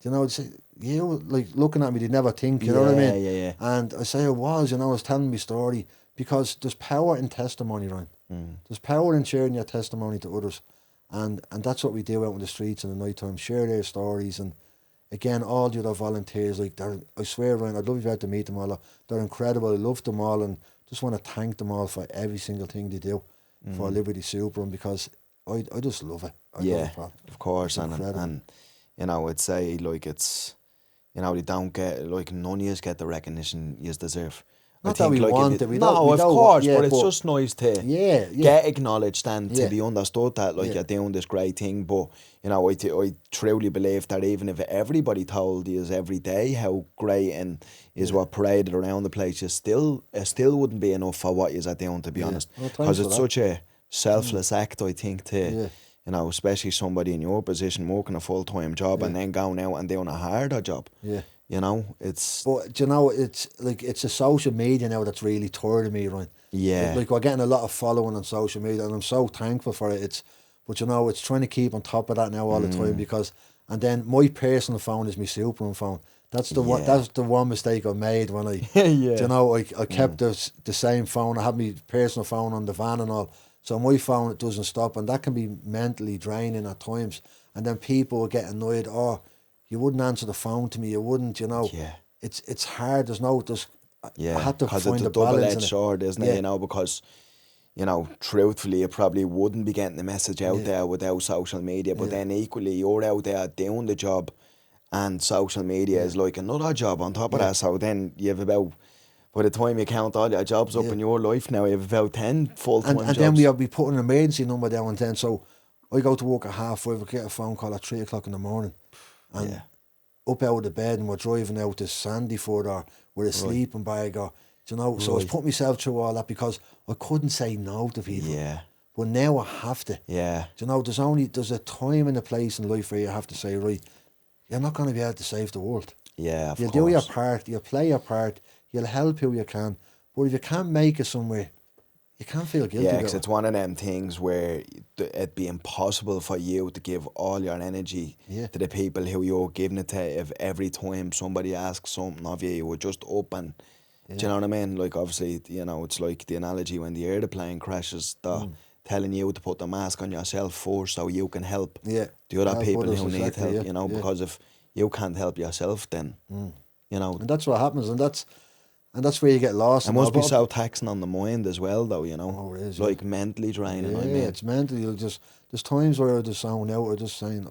You know, I'd say, you, like, looking at me, they'd never think, you know what I mean? Yeah. And I say I was, you know, I was telling my story, because there's power in testimony, Ryan. There's power in sharing your testimony to others. And that's what we do out in the streets in the night time, share their stories. And again, all the other volunteers, like, I swear, Ryan, I'd love if you had to meet them all. They're incredible. I love them all, and just want to thank them all for every single thing they do for Liberty Super Run, because I just love it. I love it, of course. And you know, I'd say, like, it's, you know, they don't get, like, none of us get the recognition you deserve. Not that we want it. Of course, but it's just nice to get acknowledged and to be understood that, like, you're doing this great thing. But, you know, I truly believe that even if everybody told you every day how great and is what paraded around the place, it still wouldn't be enough for what you're doing, to be honest. Because it's such a selfless act, I think, to, you know, especially somebody in your position working a full-time job and then going out and doing a harder job. Yeah. You know, it's... But, you know, it's like, it's a social media now that's really tiring me, right? Yeah. Like, we're getting a lot of following on social media, and I'm so thankful for it. But, you know, it's trying to keep on top of that now all the time, because... And then my personal phone is my Superman phone. That's the one. That's the one mistake I made when I... You know, I kept the same phone. I had my personal phone on the van and all. So my phone, it doesn't stop, and that can be mentally draining at times. And then people get annoyed. Oh, you wouldn't answer the phone to me. You wouldn't, you know. Yeah. It's hard. I had to find it's a the balance. double-edged sword, isn't it? You know, because, you know, truthfully, you probably wouldn't be getting the message out there without social media. But then equally, you're out there doing the job, and social media is like another job on top of that. So then you have about, by the time you count all your jobs up in your life now, you have about 10 full-time jobs. And then we'll be putting an emergency number down and then. So I go to work at 5:30, I get a phone call at 3 o'clock in the morning. And up out of the bed and we're driving out to Sandyford or with a sleeping bag or, you know. So I was putting myself through all that because I couldn't say no to people. Yeah. But now I have to. Yeah. You know, there's a time and a place in life where you have to say, right, you're not going to be able to save the world. Yeah, of course. You'll do your part, you'll play your part, you'll help who you can. But if you can't make it somewhere, you can't feel guilty. Yeah, because it's one of them things where it'd be impossible for you to give all your energy to the people who you're giving it to. If every time somebody asks something of you, you would just up and, do you know what I mean? Like, obviously, you know, it's like the analogy when the airplane crashes, telling you to put the mask on yourself first so you can help the other people who need help, you know, because if you can't help yourself, then, you know. And that's what happens, and that's where you get lost. It must be so taxing on the mind as well, though, you know. Oh, it is. Like mentally draining, I mean. Yeah, it's mentally. There's times where I just zone out, or just saying,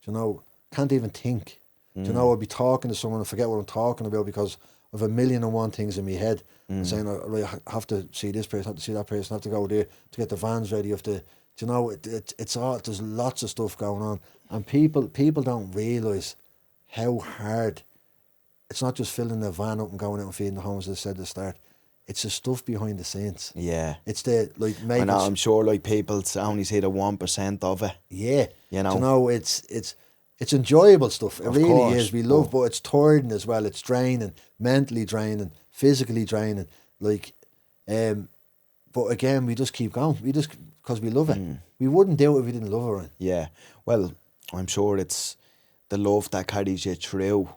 you know, can't even think. You know, I'll be talking to someone and forget what I'm talking about because of a million and one things in my head. Saying, I have to see this person, have to see that person, have to go there to get the vans ready. Have to, you know, it's all, there's lots of stuff going on. And people don't realise how hard. It's not just filling the van up and going out and feeding the homeless, as I said at the start. It's the stuff behind the scenes. Yeah. It's the, like, making... I know, I'm sure, like, people only see the 1% of it. Yeah. You know? You know, it's enjoyable stuff. It really course, is. We love, but it's tiring as well. It's draining, mentally draining, physically draining. Like, but again, we just keep going. We just, because we love it. We wouldn't do it if we didn't love it, right? Yeah. Well, I'm sure it's the love that carries you through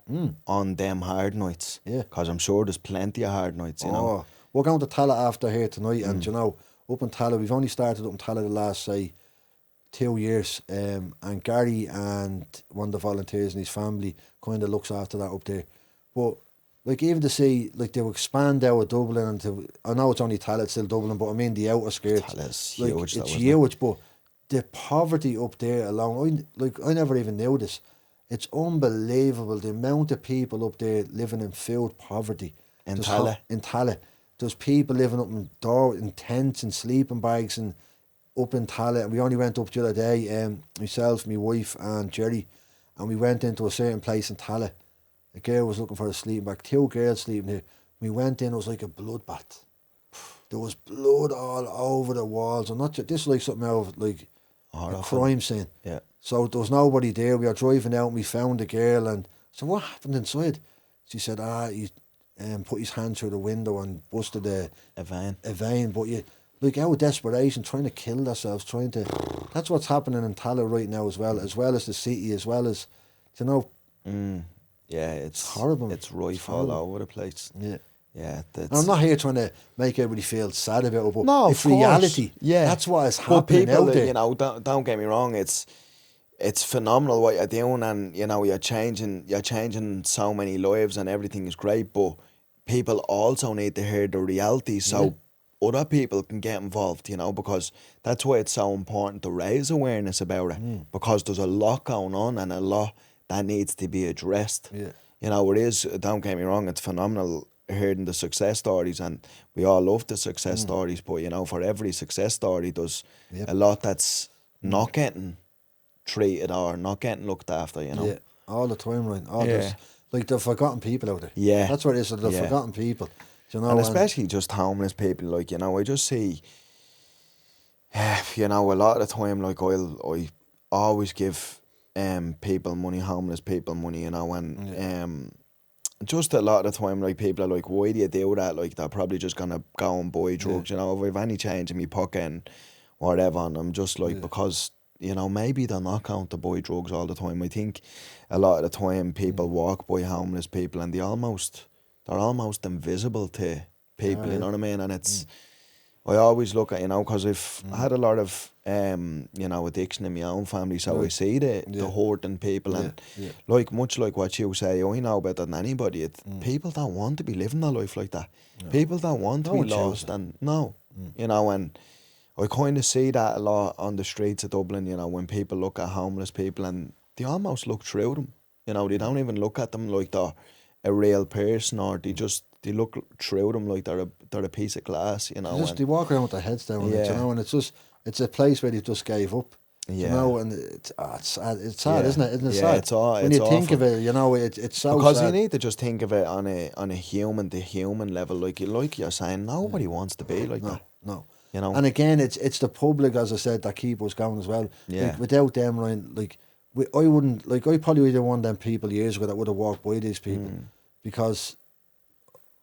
on them hard nights. Yeah. Because I'm sure there's plenty of hard nights, you know. We're going to Tala after here tonight, and, you know, up in Tala, we've only started up in Tala the last, say, 2 years, and Gary and one of the volunteers and his family kind of looks after that up there. But, like, even to see, like, they will expand out of Dublin, and I know it's only Tala, it's still Dublin, but I mean the outer skirts. Tala's like, huge. It's huge, but the poverty up there alone, I never even knew this. It's unbelievable the amount of people up there living in food poverty. In Tala? In Tala. There's people living up in tents and sleeping bags and up in Tala. And we only went up the other day, myself, my wife and Jerry, and we went into a certain place in Tala. A girl was looking for a sleeping bag. 2 girls sleeping here. We went in, it was like a bloodbath. There was blood all over the walls. And this is like something out of like a crime scene. Yeah. So there was nobody there. We were driving out and we found the girl and so what happened inside? She said, he put his hand through the window and busted a vein. But like out of desperation, trying to kill themselves, that's what's happening in Tala right now as well as the city, as well as, you know. Yeah, it's horrible. It's rife all over the place. Yeah. Yeah, I'm not here trying to make everybody feel sad about it, but no, it's reality. Yeah, that's what is happening people, out there. You know, don't get me wrong. It's phenomenal what you're doing, and you know you're changing so many lives, and everything is great. But people also need to hear the reality, so other people can get involved. You know, because that's why it's so important to raise awareness about it. Because there's a lot going on and a lot that needs to be addressed. Yeah, you know, it is. Don't get me wrong. It's phenomenal hearing the success stories, and we all love the success stories, but you know, for every success story there's a lot that's not getting treated or not getting looked after, you know. Yeah, all the time, right? Like the forgotten people out there. Yeah, that's what it is. The forgotten people, you know, and especially just homeless people. Like, you know, I just see, you know, a lot of the time, like I always give homeless people money, you know, and just a lot of the time, like, people are like, why do you do that? Like, they're probably just gonna go and buy drugs, you know, if I've any change in my pocket and whatever. And I'm just like, because, you know, maybe they're not going to buy drugs all the time. I think a lot of the time people walk by homeless people and they're almost invisible to people, you know what I mean? And it's, I always look at, you know, because I've had a lot of, you know, addiction in my own family, so I see the hurting people, and like, much like what you say, I know better than anybody, people don't want to be living their life like that. People don't want to be lost, and you know, and I kind of see that a lot on the streets of Dublin, you know, when people look at homeless people and they almost look through them. You know, they don't even look at them like they're a real person, or they look through them like they're a piece of glass, you know. They walk around with their heads down, Yeah. you know, and it's a place where they just gave up. Yeah. You know, and it's sad, Yeah. isn't it? Isn't it Yeah, sad? it's aw- when it's you think awful. of it, you know, it's so Because sad. you need to just think of it on a human to human level, like you're saying, nobody wants to be like that. No. You know. And again, it's the public, as I said, that keep us going as well. Yeah. Like, without them, Ryan, like I wouldn't, like, I probably would have one of them people years ago that would have walked by these people because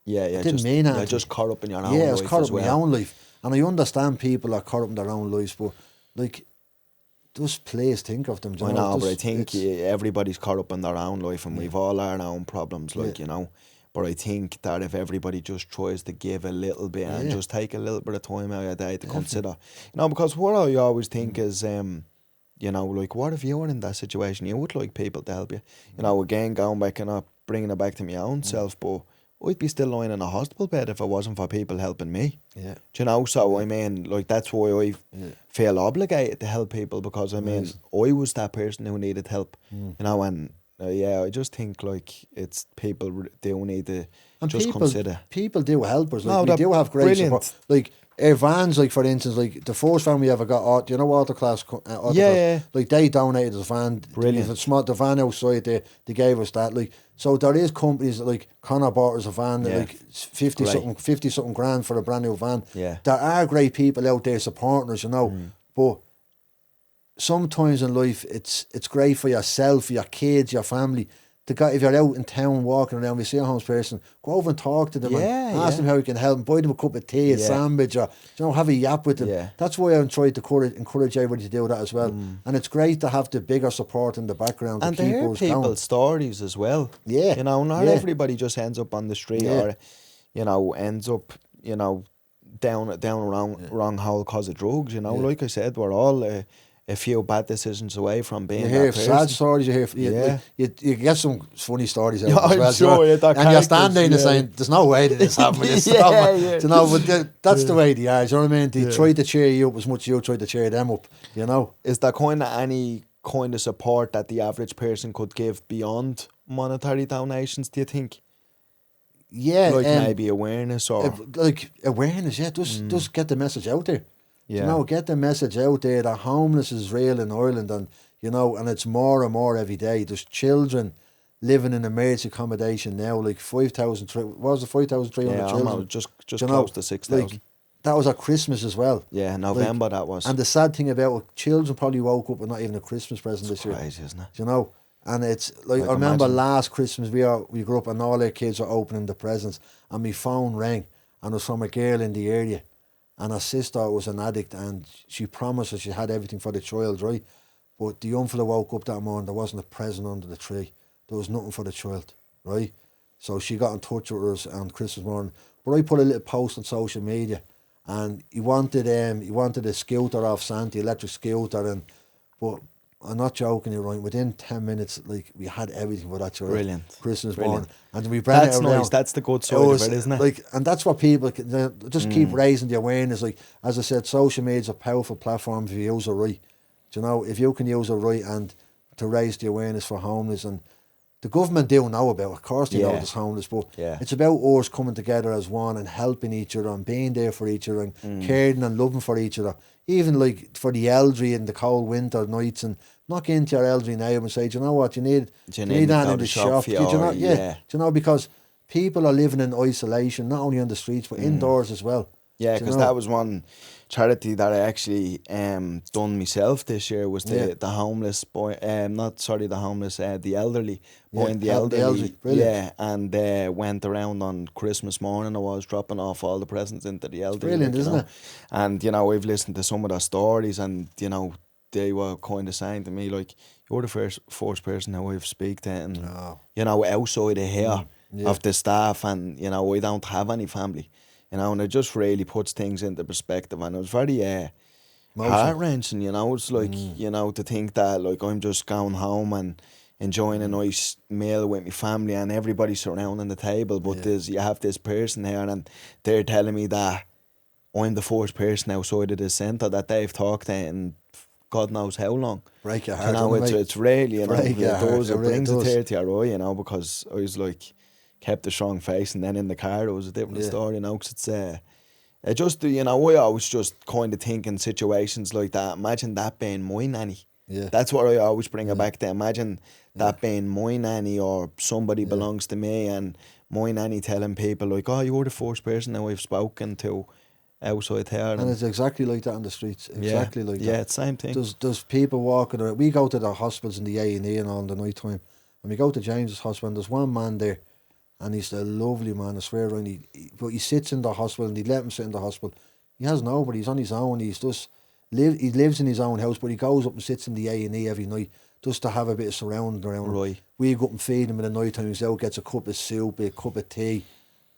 Yeah, it didn't just, mean anything. you're just caught up in your own yeah, life it's caught as up in my well. own life, and I understand people are caught up in their own lives, but like, just please think of them. Do you I know, but I Just- think it's- everybody's caught up in their own life, and we've all our own problems, like, you know. But I think that if everybody just tries to give a little bit and just take a little bit of time out of your day to consider, you know, because what I always think is, you know, like, what if you were in that situation? You would like people to help you. You know, again, going back and not bringing it back to my own self, but I'd be still lying in a hospital bed if it wasn't for people helping me. Yeah. Do you know? So, I mean, like, that's why I feel obligated to help people, because, I mean, I was that person who needed help, you know, and I just think, like, it's people do need to And just consider. people do help us. Like, No, we they're do have great brilliant. support. Like, our vans, like, for instance, like, the first van we ever got, do you know Autoclass? Yeah. Like, they donated the van. Brilliant. The van outside, they gave us that. Like, so there is companies that, like, Connor bought us a van, that, Yeah. like, 50 something grand for a brand new van. Yeah. There are great people out there supporting us, you know, but sometimes in life it's great for yourself, your kids, your family. If you're out in town walking around, we see a homeless person, go over and talk to them and ask them how you can help them, buy them a cup of tea, a sandwich, or, you know, have a yap with them. Yeah. That's why I'm trying to encourage everybody to do that as well. And it's great to have the bigger support in the background And to to keep hear us going. people's stories as well. Yeah. You know, not Yeah. everybody just ends up on the street or, you know, ends up, you know, down a wrong hole because of drugs. You know, like I said, we're all a few bad decisions away from being You hear that sad person. stories, Yeah. you get some funny stories out Yeah, as well. I'm sure, yeah, that and you're standing there and characters, you're saying, there's no way that this happened. It's Yeah, not, yeah. You know, but that's the way they are. Do you know what I mean? They try to cheer you up as much as you try to cheer them up, you know? Is there kind of any kind of support that the average person could give beyond monetary donations, do you think? Yeah. Like maybe awareness or... like awareness, yeah. Just get the message out there. Yeah. You know, get the message out there that homeless is real in Ireland, and, you know, and it's more and more every day. There's children living in emergency accommodation now, like 5,300 yeah, children. almost just You know, close to 6,000. like, that was at Christmas as well. Yeah, November that was. And the sad thing about it, children probably woke up with not even a Christmas present this year. Crazy, isn't it? You know, and it's like, Like, I remember imagine. last Christmas we grew up and all our kids were opening the presents, and my phone rang, and it was from a girl in the area, and her sister was an addict, and she promised us she had everything for the child, right? But the young fella woke up that morning, there wasn't a present under the tree. There was nothing for the child, right? So she got in touch with us on Christmas morning. But I put a little post on social media, and he wanted a scooter off Santa, electric scooter, but I'm not joking you, right? Within 10 minutes, like, we had everything for that child. Brilliant. Christmas Brilliant. morning, and we brought That's it around. nice. That's the good side of it, isn't it? Like, and that's what people just keep raising the awareness. Like, as I said, social media is a powerful platform if you use it right. Do you know, if you can use it right and to raise the awareness for homeless, and the government do know about it. Of course they know there's homeless, but it's about us coming together as one and helping each other and being there for each other and caring and loving for each other. Even like for the elderly in the cold winter nights, and not getting to your elderly neighbour and say, do you know what, you need that in the shop. Do you know? Do you know, because people are living in isolation, not only on the streets but indoors as well. Yeah, because that was one charity that I actually done myself this year, was the homeless boy, the elderly boy and the elderly. Brilliant. And went around on Christmas morning. I was dropping off all the presents into the elderly. Brilliant, like, isn't it? And, you know, I've listened to some of their stories, and, you know, they were kind of saying to me, like, you're the first person who I've speak to, and, you know, outside of here, of the staff, and, you know, I don't have any family. You know, and it just really puts things into perspective, and it was very heart-wrenching, you know. It's like, you know, to think that, like, I'm just going home and enjoying a nice meal with my family and everybody surrounding the table, but you have this person here and they're telling me that I'm the first person outside of the centre that they've talked to in God knows how long. Break your You heart, know, doesn't it, mate? it's really, you know, Break your it heart. does, it It brings a does. tear to your eye, you know, because I was like, kept a strong face, and then in the car it was a different Yeah. story, you know, 'cause it's, it just, you know, I always just kind of think in situations like that, imagine that being my nanny. Yeah. That's what I always bring Yeah. it back to. Imagine that being my nanny, or somebody belongs to me, and my nanny telling people like, oh, you're the first person that I've spoken to outside here. And it's exactly like that on the streets. Exactly like that. Yeah, it's the same thing. There's people walking around. We go to the hospitals in the A&E and all in the night time. And we go to James's hospital, and there's one man there, and he's a lovely man, I swear, and but he sits in the hospital, and he let him sit in the hospital. He has nobody, he's on his own, he lives in his own house, but he goes up and sits in the A&E every night just to have a bit of surrounding around him. Right. We go up and feed him in the night time, he's out, gets a cup of soup, a cup of tea.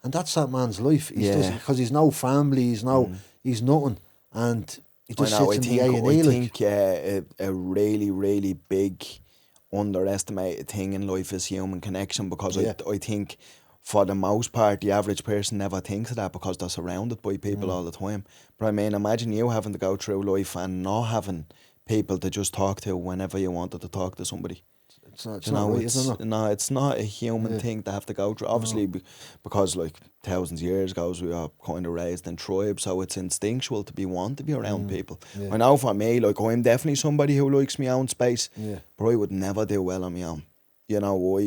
And that's that man's life. He's just, because he's no family, he's nothing. And he just sits in the A&E. I think a really, really big underestimated thing in life is human connection, because I think for the most part the average person never thinks of that because they're surrounded by people all the time. But I mean, imagine you having to go through life and not having people to just talk to whenever you wanted to talk to somebody. It's not right, isn't it? No, it's not a human thing to have to go through. Obviously, because like thousands of years ago, we are kind of raised in tribes, so it's instinctual to want to be around people. Yeah. I know for me, like, I'm definitely somebody who likes my own space, Yeah. but I would never do well on my own. You know,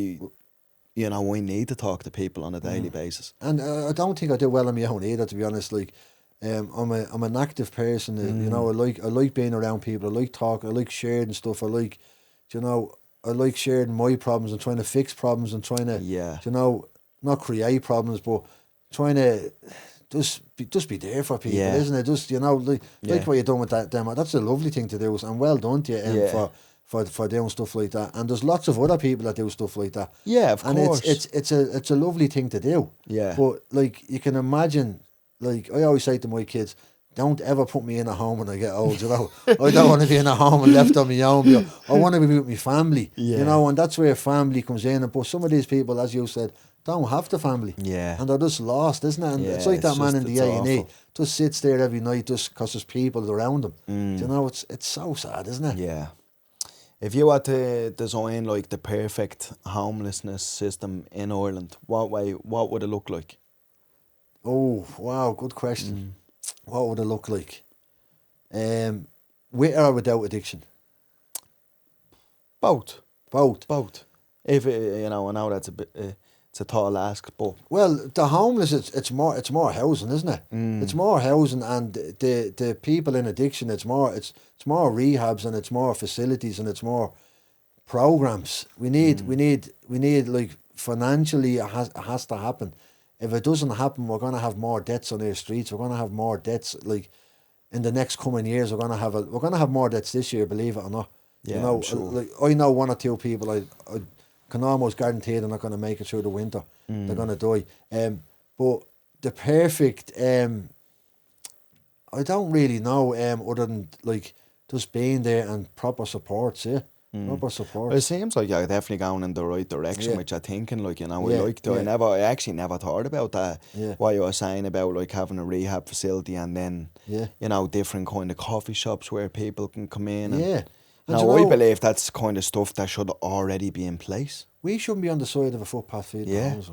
I need to talk to people on a daily basis. And I don't think I do well on my own either, to be honest. Like, I'm an active person. You know, I like being around people. I like talking. I like sharing stuff. I like sharing my problems and trying to fix problems and trying to, not create problems, but trying to just be there for people, isn't it? Just, like what you're doing with that demo. That's a lovely thing to do, and well done to you for doing stuff like that. And there's lots of other people that do stuff like that. Yeah, of course. And it's a lovely thing to do. Yeah. But like, you can imagine, like I always say to my kids, don't ever put me in a home when I get old, I don't want to be in a home and left on my own. I want to be with my family, and that's where family comes in. But some of these people, as you said, don't have the family. Yeah. And they're just lost, isn't it? And it's like that man in the A&E, just sits there every night just because there's people around him. It's so sad, isn't it? Yeah. If you had to design like the perfect homelessness system in Ireland, what would it look like? Oh, wow, good question. What would it look like? With or without addiction? Both. Both. If I know that's a bit, it's a tall ask, but well, the homeless, it's more housing, isn't it? It's more housing, and the people in addiction, it's more rehabs, and it's more facilities, and it's more programs. We need like, financially, it has to happen. If it doesn't happen, we're going to have more deaths on our streets. We're going to have more deaths, like, in the next coming years. We're going to have more deaths this year, believe it or not. Yeah, I'm sure. Like, I know one or two people, I can almost guarantee they're not going to make it through the winter. They're going to die. But the perfect, I don't really know, other than like just being there and proper supports, proper support. It seems like you're definitely going in the right direction, which I'm thinking, like, I actually never thought about that. What you were saying about like having a rehab facility, and then different kind of coffee shops where people can come in. And, now, I believe that's kind of stuff that should already be in place. We shouldn't be on the side of a footpath feeding the homeless.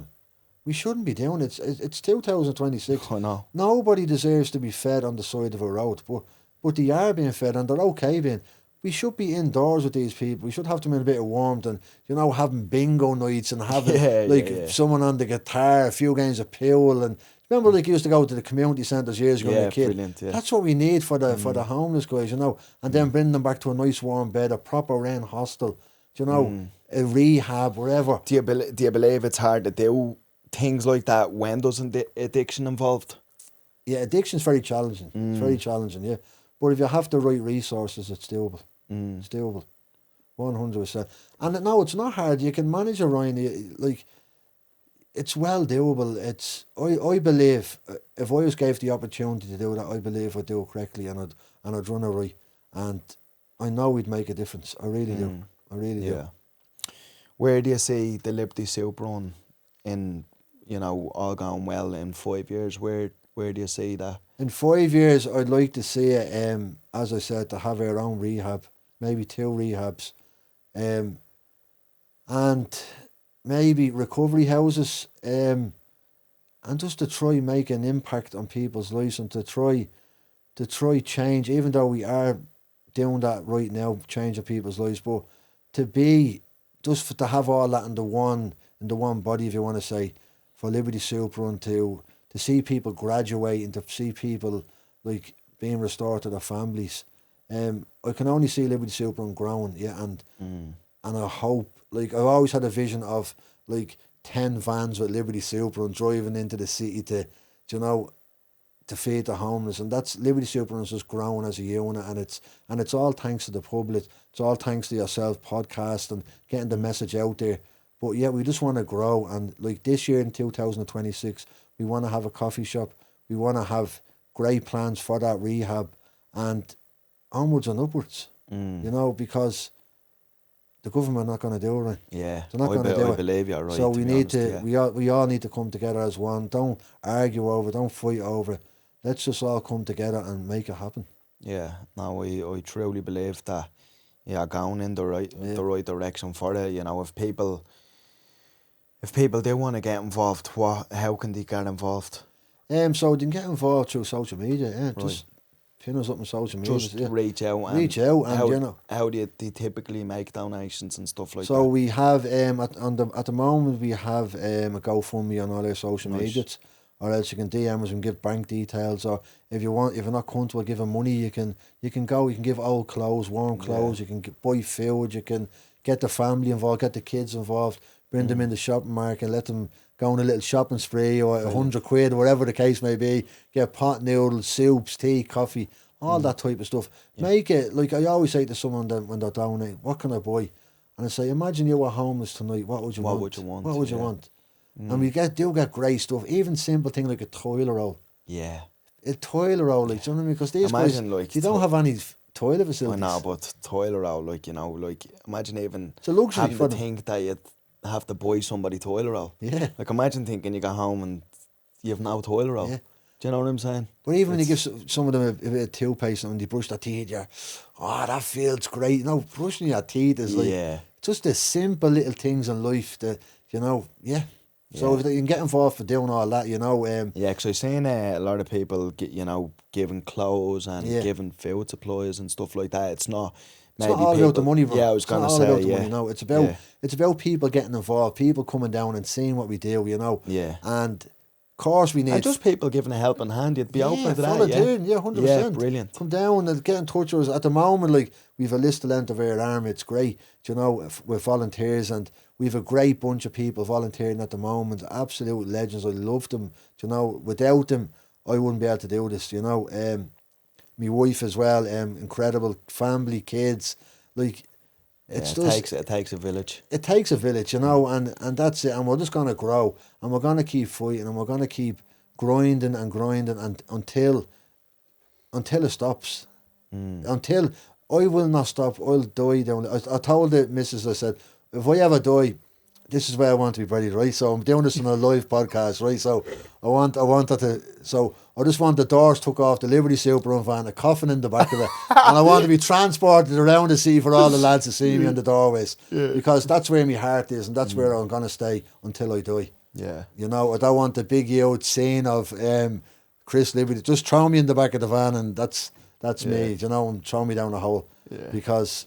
We shouldn't be doing it. It's 2026. I know. Nobody deserves to be fed on the side of a road, but they are being fed, and they're okay being. We should be indoors with these people. We should have them in a bit of warmth, and having bingo nights, and having someone on the guitar, a few games of pool, and remember, like, you used to go to the community centres years ago when you were a kid. Brilliant, That's what we need for the homeless guys, and then bring them back to a nice warm bed, a proper rain hostel, a rehab, wherever. Do you believe it's hard to do things like that when there's addiction involved? Yeah, addiction's very challenging. It's very challenging, yeah. But if you have the right resources, it's doable. It's doable, 100%. And no, it's not hard. You can manage it, Ryan. Like, it's well doable. I believe if I was gave the opportunity to do that, I believe I'd do it correctly, and I'd run it right. And I know we'd make a difference. I really do. I really do. Where do you see the Liberty Soup run in, all going well in 5 years? Where where do you see that? In 5 years, I'd like to see it, as I said, to have our own rehab, maybe 2 rehabs, and maybe recovery houses, and just to try make an impact on people's lives and to try change, even though we are doing that right now, changing people's lives, but to be to have all that in the one body, if you want to say, for Liberty Super Run to see people graduate and to see people like being restored to their families. I can only see Liberty Super Run growing, and I hope, like, I've always had a vision of like 10 vans with Liberty Super Run driving into the city to feed the homeless, and that's Liberty Super Run is just growing as a unit, and it's all thanks to the public. It's all thanks to yourself, podcast and getting the message out there. But yeah, we just want to grow, and like this year in 2026, we want to have a coffee shop. We want to have great plans for that rehab, and onwards and upwards. Because the government are not going to do it. Yeah, they're not going to do it. I believe you're right. So we need honest, we all need to come together as one. Don't argue over it. Don't fight over it. Let's just all come together and make it happen. Yeah, no, I truly believe that you're going in the right direction for it. If people do want to get involved, how can they get involved? So they can get involved through social media. Yeah, right. Just pin us up on social media. Just reach out. And how do they typically make donations and stuff like that? So we have at the moment we have a GoFundMe on all our social medias, or else you can DM us and give bank details, or if you're not comfortable giving money, you can give old clothes, warm clothes, you can buy food, you can get the family involved, get the kids involved, bring them in the shopping market, let them go on a little shopping spree, or £100, or whatever the case may be, get pot noodles, soups, tea, coffee, all that type of stuff. Make it, like I always say to someone that when they're donating, what can I buy? And I say, imagine you were homeless tonight, what would you want? What would you want? And we do get great stuff, even simple thing like a toilet roll. Yeah. A toilet roll, like, do you know what I mean? Because these guys, you don't have any toilet facilities. I know, but toilet roll, imagine even it's a luxury having for to think that you'd have to buy somebody toilet roll. Yeah. Like, imagine thinking you go home and you have no toilet roll. Yeah. Do you know what I'm saying? But even when you give some of them a bit of toothpaste and they brush their teeth, that feels great. Brushing your teeth is like just the simple little things in life that, So if they can get involved for doing all that, because I've seen a lot of people giving clothes and giving food supplies and stuff like that. It's not all about the money, bro. Yeah, I was going to say, money, it's about people getting involved, people coming down and seeing what we do, Yeah. And of course we need... And just people giving a helping hand. You'd be open to that, volunteering, 100%. Yeah, brilliant. Come down and get in touch with us. At the moment, like, we've a list of length of our arm. It's great, with volunteers, and we've a great bunch of people volunteering at the moment. Absolute legends. I love them. Without them, I wouldn't be able to do this. My wife as well. Incredible family, kids. Like, it takes a village. It takes a village, and that's it. And we're just gonna grow, and we're gonna keep fighting, and we're gonna keep grinding and until it stops. Until I will not stop. I'll die down. I told the missus, I said, if I ever die, this is where I want to be buried, right? So I'm doing this on a live podcast, right? So I want her to. So I just want the doors took off the Liberty Super Run van, a coffin in the back of it, and I want to be transported around the sea for all the lads to see me in the doorways, because that's where my heart is, and that's where I'm gonna stay until I die. Yeah. I don't want the big huge scene of Chris Liberty. Just throw me in the back of the van, and that's me. And throw me down the hole. Yeah. Because,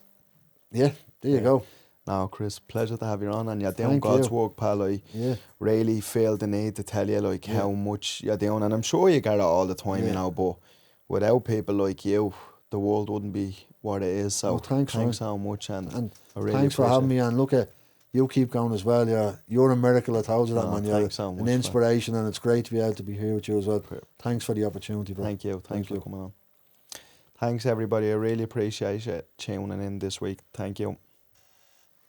there you go. No, Chris, pleasure to have you on, and you're doing God's work, pal. I really feel the need to tell you how much you're doing, and I'm sure you get it all the time, but without people like you, the world wouldn't be what it is. So thanks so much, and I really thanks for having me. And look at you, keep going as well. You're a miracle. I told you that, man. You're so much, an inspiration, and it's great to be able to be here with you as well. Thanks for the opportunity, bro. Thank you. Thanks for coming on. Thanks, everybody. I really appreciate you tuning in this week. Thank you.